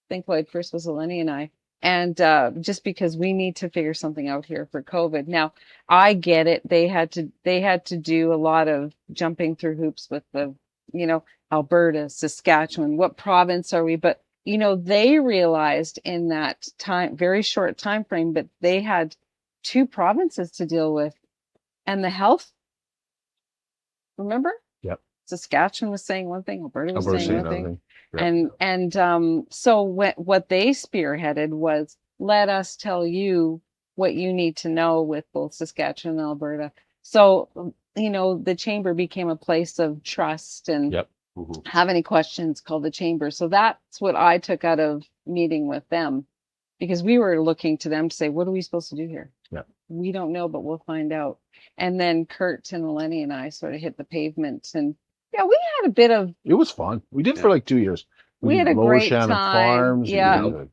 [SPEAKER 9] Think Lloyd First was Eleni and I. And just because we need to figure something out here for COVID. Now, I get it. They had to do a lot of jumping through hoops with the, you know, Alberta, Saskatchewan, what province are we? But, you know, they realized in that very short time frame, but they had 2 provinces to deal with, and the health. Remember?
[SPEAKER 4] Yep.
[SPEAKER 9] Saskatchewan was saying one thing, Alberta was saying one thing.
[SPEAKER 4] Yep.
[SPEAKER 9] And so what they spearheaded was, let us tell you what you need to know with both Saskatchewan and Alberta. So, you know, the chamber became a place of trust and have any questions, call the chamber. So that's what I took out of meeting with them, because we were looking to them to say, what are we supposed to do here?
[SPEAKER 4] Yeah.
[SPEAKER 9] We don't know, but we'll find out. And then Kurt and Eleni and I sort of hit the pavement, and yeah, we had a bit of.
[SPEAKER 4] It was fun. We did for like 2 years.
[SPEAKER 9] We had a
[SPEAKER 4] Lower
[SPEAKER 9] great
[SPEAKER 4] Shannon
[SPEAKER 9] time.
[SPEAKER 4] Farms.
[SPEAKER 9] Yeah.
[SPEAKER 4] We did,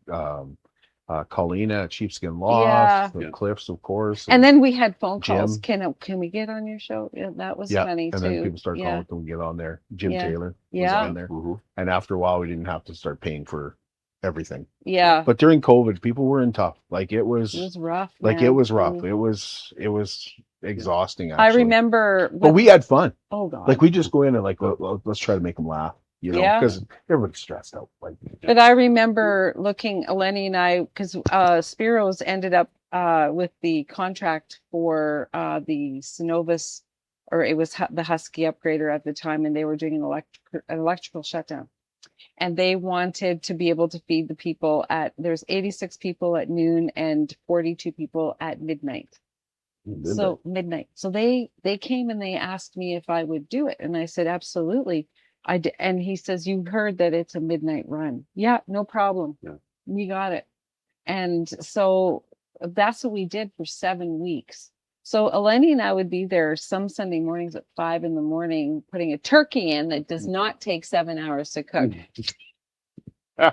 [SPEAKER 4] Colina at Sheepskin Loft, the Cliffs, of course.
[SPEAKER 9] And then we had phone calls.
[SPEAKER 4] Jim.
[SPEAKER 9] Can we get on your show? Yeah, that was
[SPEAKER 4] Yeah,
[SPEAKER 9] funny
[SPEAKER 4] and
[SPEAKER 9] too.
[SPEAKER 4] then people start calling, can we get on there? Jim Taylor was on there. And after a while, we didn't have to start paying for everything.
[SPEAKER 9] Yeah.
[SPEAKER 4] But during COVID, people were in tough. Like it was
[SPEAKER 9] rough.
[SPEAKER 4] Like
[SPEAKER 9] man.
[SPEAKER 4] it was rough. It was exhausting. Actually.
[SPEAKER 9] I remember.
[SPEAKER 4] But we had fun.
[SPEAKER 9] Oh God.
[SPEAKER 4] Like we just go in and like let's try to make them laugh. You know, because everybody's stressed out. Like,
[SPEAKER 9] but I remember looking, Eleni and I, because Spiro's ended up with the contract for the Synovus, or it was the Husky upgrader at the time, and they were doing an electrical shutdown. And they wanted to be able to feed the people there's 86 people at noon and 42 people at midnight. So midnight. So they came and they asked me if I would do it. And I said, absolutely. I did. And he says, you heard that it's a midnight run. Yeah, no problem. Yeah. We got it. And so that's what we did for 7 weeks. So Eleni and I would be there some Sunday mornings at 5 a.m, putting a turkey in that does not take 7 hours to cook.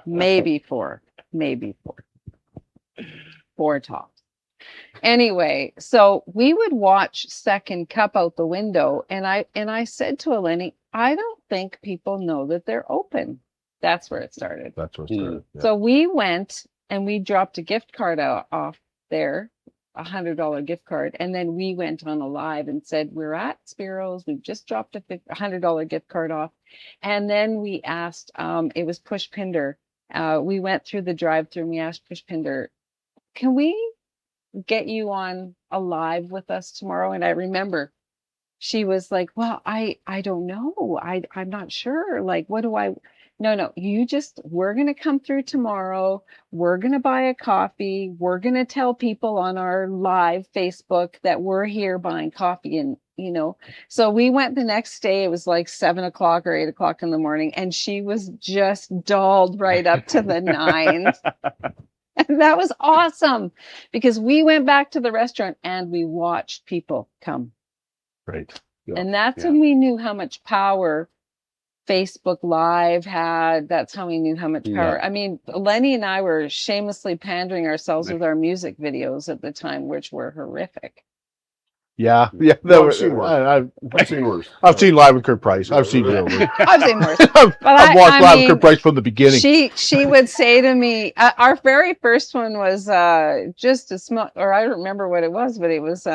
[SPEAKER 9] Maybe 4, 4 tops. Anyway, so we would watch Second Cup out the window, and I said to Eleni, I don't think people know that they're open. That's where it started.
[SPEAKER 4] That's where it started.
[SPEAKER 9] Yeah. So we went and we dropped a gift card off there, $100 gift card, and then we went on a live and said, we're at Spiro's. We've just dropped a $100 gift card off, and then we asked. It was Push Pinder. We went through the drive-through and we asked Push Pinder, can we get you on a live with us tomorrow? And I remember she was like, well, I don't know. I'm not sure. Like, what do I? No, we're going to come through tomorrow. We're going to buy a coffee. We're going to tell people on our live Facebook that we're here buying coffee. And, so we went the next day. It was like 7 o'clock or 8 o'clock in the morning. And she was just dolled right up to the nines. And that was awesome because we went back to the restaurant and we watched people come.
[SPEAKER 4] Right.
[SPEAKER 9] Yeah. And that's when we knew how much power Facebook Live had. That's how we knew how much power. I mean, Lenny and I were shamelessly pandering ourselves with our music videos at the time, which were horrific.
[SPEAKER 4] Yeah.
[SPEAKER 10] I've seen worse. I've seen worse.
[SPEAKER 4] I've seen live with Kurt Price. I've seen real worse.
[SPEAKER 9] I've seen worse.
[SPEAKER 4] I've watched live with Kurt Price from the beginning.
[SPEAKER 9] She would say to me, our very first one was just a small, or I don't remember what it was, but it was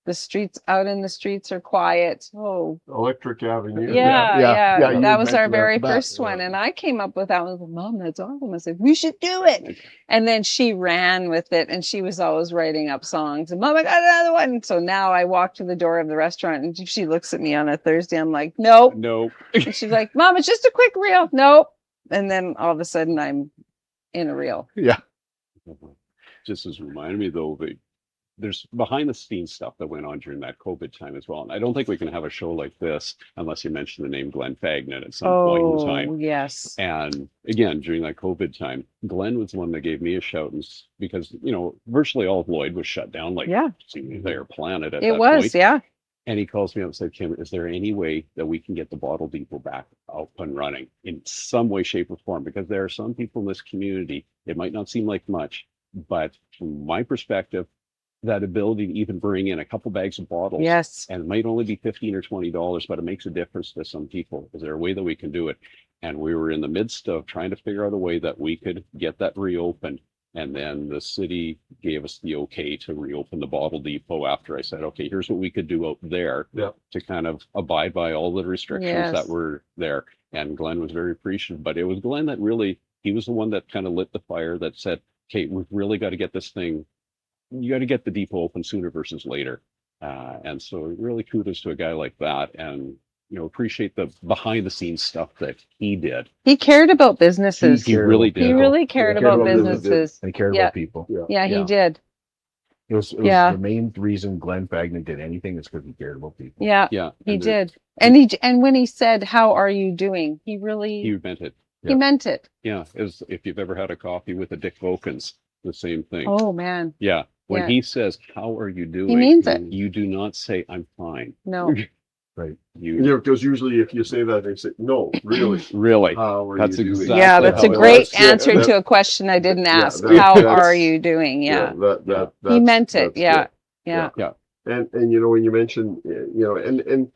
[SPEAKER 9] the streets out in the streets are quiet. Oh,
[SPEAKER 10] Electric Avenue.
[SPEAKER 9] Yeah. That was our very first one. And I came up with that one. I was like, Mom, that's awesome. I said, we should do it. And then she ran with it and she was always writing up songs. And Mom, I got another one. So now I walk to the door of the restaurant and she looks at me on a Thursday. I'm like, nope. And she's like, Mom, it's just a quick reel. Nope. And then all of a sudden I'm in a reel.
[SPEAKER 4] Yeah.
[SPEAKER 11] Just as reminded me though, there's behind the scenes stuff that went on during that COVID time as well. And I don't think we can have a show like this unless you mention the name Glenn Fagnan at some point in time.
[SPEAKER 9] Oh, yes.
[SPEAKER 11] And again, during that COVID time, Glenn was the one that gave me a shout because, virtually all of Lloyd was shut down, like the entire planet at that point.
[SPEAKER 9] Yeah.
[SPEAKER 11] And he calls me up and said, Kim, is there any way that we can get the bottle depot back up and running in some way, shape, or form? Because there are some people in this community, it might not seem like much, but from my perspective, that ability to even bring in a couple bags of bottles.
[SPEAKER 9] Yes.
[SPEAKER 11] And it might only be $15 or $20, but it makes a difference to some people. Is there a way that we can do it? And we were in the midst of trying to figure out a way that we could get that reopened. And then the city gave us the okay to reopen the bottle depot after I said, okay, here's what we could do out there to kind of abide by all the restrictions that were there. And Glenn was very appreciative, but it was Glenn that really, he was the one that kind of lit the fire that said, okay, we've really got to get this thing, you got to get the depot open sooner versus later. And so really kudos to a guy like that, and appreciate the behind the scenes stuff that he did.
[SPEAKER 9] He cared about businesses.
[SPEAKER 11] He really did.
[SPEAKER 9] He really cared about businesses.
[SPEAKER 4] And he cared about people.
[SPEAKER 9] Yeah, he did.
[SPEAKER 4] It was
[SPEAKER 9] Yeah.
[SPEAKER 4] the main reason Glenn Fagnan did anything is because he cared about people.
[SPEAKER 9] Yeah,
[SPEAKER 11] Yeah.
[SPEAKER 9] he
[SPEAKER 11] and
[SPEAKER 9] did. And when he said, "How are you doing?" He
[SPEAKER 11] He meant it.
[SPEAKER 9] he meant it.
[SPEAKER 11] Yeah. As if you've ever had a coffee with a Dick Vokins, the same thing.
[SPEAKER 9] Oh man.
[SPEAKER 11] Yeah. When
[SPEAKER 9] Yeah.
[SPEAKER 11] he says, "How are you doing?"
[SPEAKER 9] He means it.
[SPEAKER 11] You do not say, "I'm fine."
[SPEAKER 9] No.
[SPEAKER 4] Right.
[SPEAKER 10] You know, because usually if you say that, they say, "No, really."
[SPEAKER 11] Really.
[SPEAKER 10] How are
[SPEAKER 11] That's
[SPEAKER 10] you doing?
[SPEAKER 11] exactly
[SPEAKER 9] Yeah, that's a
[SPEAKER 11] how it
[SPEAKER 9] great
[SPEAKER 11] was.
[SPEAKER 9] answer
[SPEAKER 10] that-
[SPEAKER 9] to a question I didn't ask.
[SPEAKER 10] that-
[SPEAKER 9] How
[SPEAKER 10] that's-
[SPEAKER 9] are you doing? Yeah. He
[SPEAKER 10] that's-
[SPEAKER 9] meant it.
[SPEAKER 10] that's
[SPEAKER 9] Yeah.
[SPEAKER 10] good.
[SPEAKER 9] Yeah.
[SPEAKER 11] Yeah.
[SPEAKER 10] And you know, when you mention, you know, and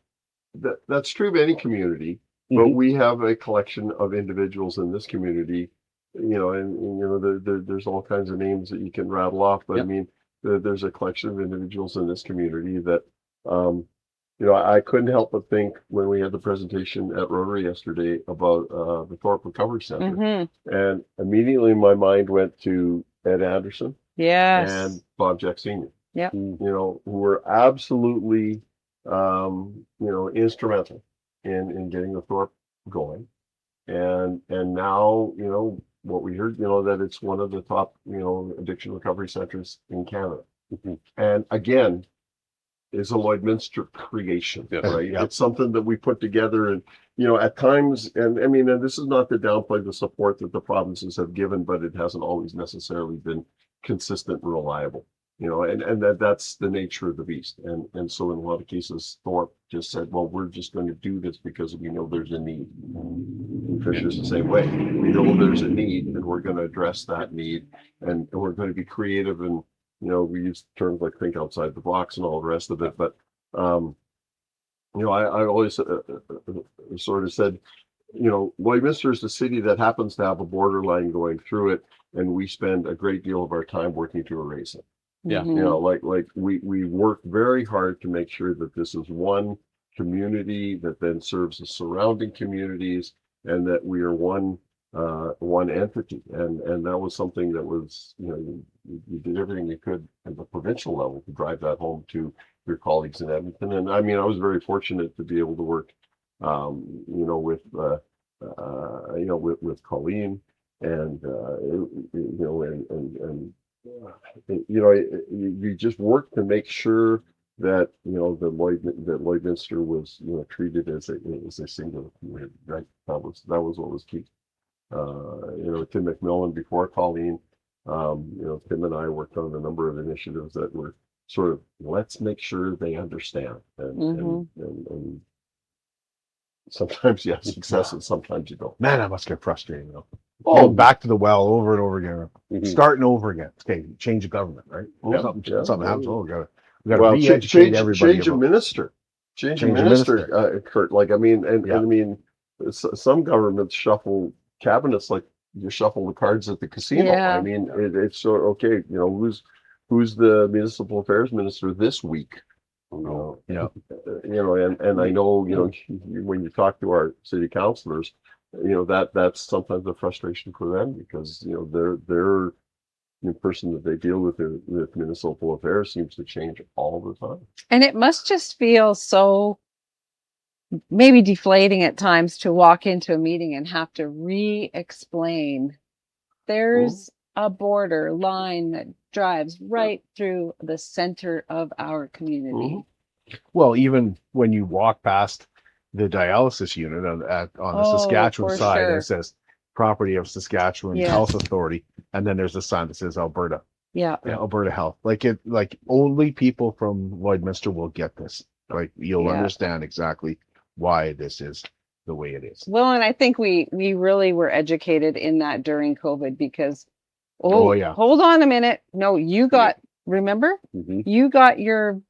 [SPEAKER 10] that's true of any community, but we have a collection of individuals in this community, you know, and you know, there's all kinds of names that you can rattle off, but I mean, there's a collection of individuals in this community that, you know, I couldn't help but think when we had the presentation at Rotary yesterday about the Thorpe Recovery Center,
[SPEAKER 9] Mm-hmm.
[SPEAKER 10] and immediately my mind went to Ed Anderson
[SPEAKER 9] Yes.
[SPEAKER 10] and Bob Jack Sr.
[SPEAKER 9] Yep.
[SPEAKER 10] You know, who were absolutely, you know, instrumental in getting the Thorpe going. And now, you know, what we heard, you know, that it's one of the top, you know, addiction recovery centers in Canada. And again, is a Lloydminster creation, right?
[SPEAKER 4] Yep.
[SPEAKER 10] It's something that we put together, and you know, at times, and I mean, and this is not to downplay the support that the provinces have given, but it hasn't always necessarily been consistent and reliable, you know, and that's the nature of the beast. And so in a lot of cases, Thorpe just said, well, we're just going to do this because we know there's a need. Fisher's the same way. We know there's a need, and we're going to address that need, and we're going to be creative, and you know, we use terms like think outside the box and all the rest of it. But, you know, I always sort of said, you know, Lloydminster is the city that happens to have a borderline going through it, and we spend a great deal of our time working to erase it.
[SPEAKER 11] Yeah.
[SPEAKER 10] You know, like we work very hard to make sure that this is one community that then serves the surrounding communities, and that we are one entity, and that was something that was, you know, you did everything you could at the provincial level to drive that home to your colleagues in Edmonton. And I mean, I was very fortunate to be able to work, you know, with Colleen, and you know, and you know, you just work to make sure that, you know, that Lloydminster was, you know, treated as a single community, right? That was what was key. You know, Tim McMillan before Colleen, you know, Tim and I worked on a number of initiatives that were sort of, let's make sure they understand. And sometimes you have success and sometimes you don't.
[SPEAKER 4] Man, that must get frustrating though. Oh, back to the well over and over again, starting over again. Okay, change of government, right? Something happens. Oh, we got to re-educate everybody.
[SPEAKER 10] Change of minister. Change of minister, Kurt. Like, I mean, and I mean, some governments shuffle cabinets like you shuffle the cards at the casino. I mean, it's so okay. You know, who's the municipal affairs minister this week? You know, and I know, you know, when you talk to our city councilors, you know, that's sometimes a frustration for them, because you know they're the person that they deal with municipal affairs seems to change all the time.
[SPEAKER 9] And it must just feel so maybe deflating at times to walk into a meeting and have to re-explain there's a border line that drives right through the center of our community.
[SPEAKER 4] Well, even when you walk past the dialysis unit on the Saskatchewan side, and it says property of Saskatchewan Health Authority, and then there's a sign that says Alberta. Yeah, Alberta Health. Like only people from Lloydminster will get this. Like you'll understand exactly why this is the way it is.
[SPEAKER 9] Well, and I think we really were educated in that during COVID, because hold on a minute. No, you got remember? You got your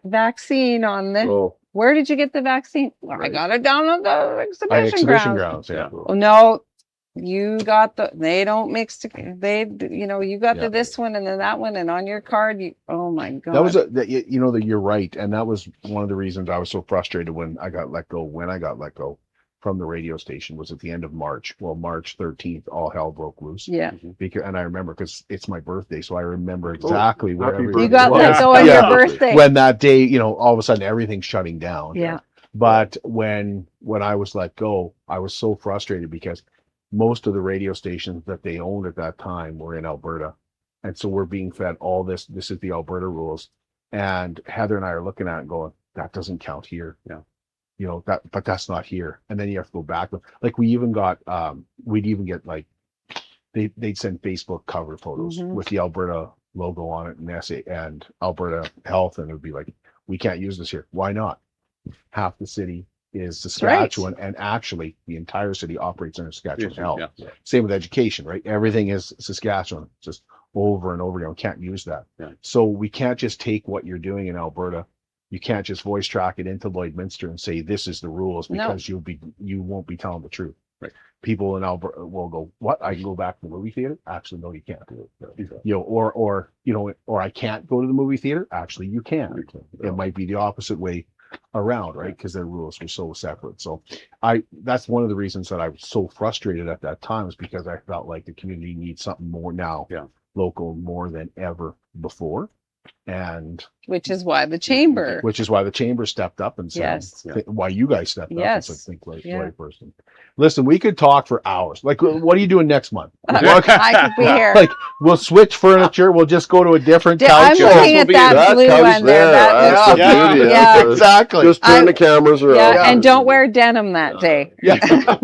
[SPEAKER 9] vaccine on the where did you get the vaccine? Well, I got it down on the exhibition grounds. Oh no, you got they don't mix you know, you got this one and then that one, and on your card oh my god.
[SPEAKER 4] That was you know, that you're right, and that was one of the reasons I was so frustrated when I got let go from the radio station was at the end of March. Well, March 13th, all hell broke loose. Yeah. And I remember because it's my birthday, so I remember exactly where
[SPEAKER 9] you got let go on your birthday.
[SPEAKER 4] When that day, you know, all of a sudden everything's shutting down.
[SPEAKER 9] Yeah.
[SPEAKER 4] But when I was let go, I was so frustrated because most of the radio stations that they owned at that time were in Alberta. And so we're being fed all this. This is the Alberta rules. And Heather and I are looking at it and going, that doesn't count here.
[SPEAKER 11] Yeah.
[SPEAKER 4] You know, but that's not here. And then you have to go back. Like we even got, we'd even get like, they'd send Facebook cover photos with the Alberta logo on it and essay and Alberta Health. And it would be like, we can't use this here. Why not? Half the city is Saskatchewan, and actually the entire city operates under Saskatchewan Health.
[SPEAKER 11] Yeah.
[SPEAKER 4] Same with education, right? Everything is Saskatchewan, just over and over again. We can't use that.
[SPEAKER 11] Yeah.
[SPEAKER 4] So we can't just take what you're doing in Alberta. You can't just voice track it into Lloydminster and say this is the rules, because you won't be telling the truth.
[SPEAKER 11] Right.
[SPEAKER 4] People in Alberta will go, what? I can go back to the movie theater? Actually, no, you can't do it. You know, or I can't go to the movie theater. Actually, you can. It might be the opposite way around, right? Because their rules were so separate. So that's one of the reasons that I was so frustrated at that time, is because I felt like the community needs something more now, local, more than ever before. And
[SPEAKER 9] which is why the chamber
[SPEAKER 4] stepped up and said, why you guys stepped up and said, think like person. Listen, we could talk for hours. Like, what are you doing next month?
[SPEAKER 9] I could be here.
[SPEAKER 4] Like, we'll switch furniture. We'll just go to a different couch.
[SPEAKER 9] I'm looking at that blue one there.
[SPEAKER 10] That
[SPEAKER 4] exactly.
[SPEAKER 10] Just turn the cameras around.
[SPEAKER 9] Yeah, and don't wear denim that day.
[SPEAKER 4] Yeah.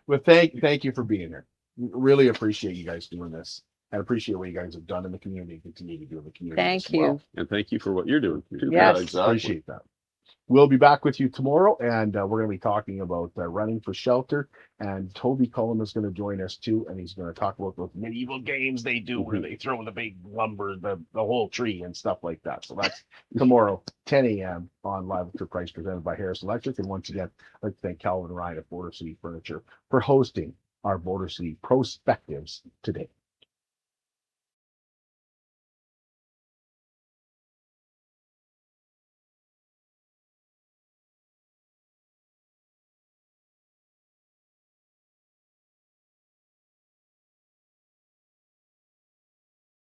[SPEAKER 4] But thank you for being here. Really appreciate you guys doing this. I appreciate what you guys have done in the community and continue to do in the community.
[SPEAKER 9] Thank you.
[SPEAKER 11] And thank you for what you're doing.
[SPEAKER 9] Yes.
[SPEAKER 10] Exactly.
[SPEAKER 4] Appreciate that. We'll be back with you tomorrow, and we're going to be talking about running for shelter. And Toby Cullum is going to join us too, and he's going to talk about those medieval games they do where they throw the big lumber, the whole tree and stuff like that. So that's tomorrow, 10 a.m. on Live with Price, presented by Harris Electric. And once again, I'd like to thank Calvin Ryan of Border City Furniture for hosting our Border City PROspectives today.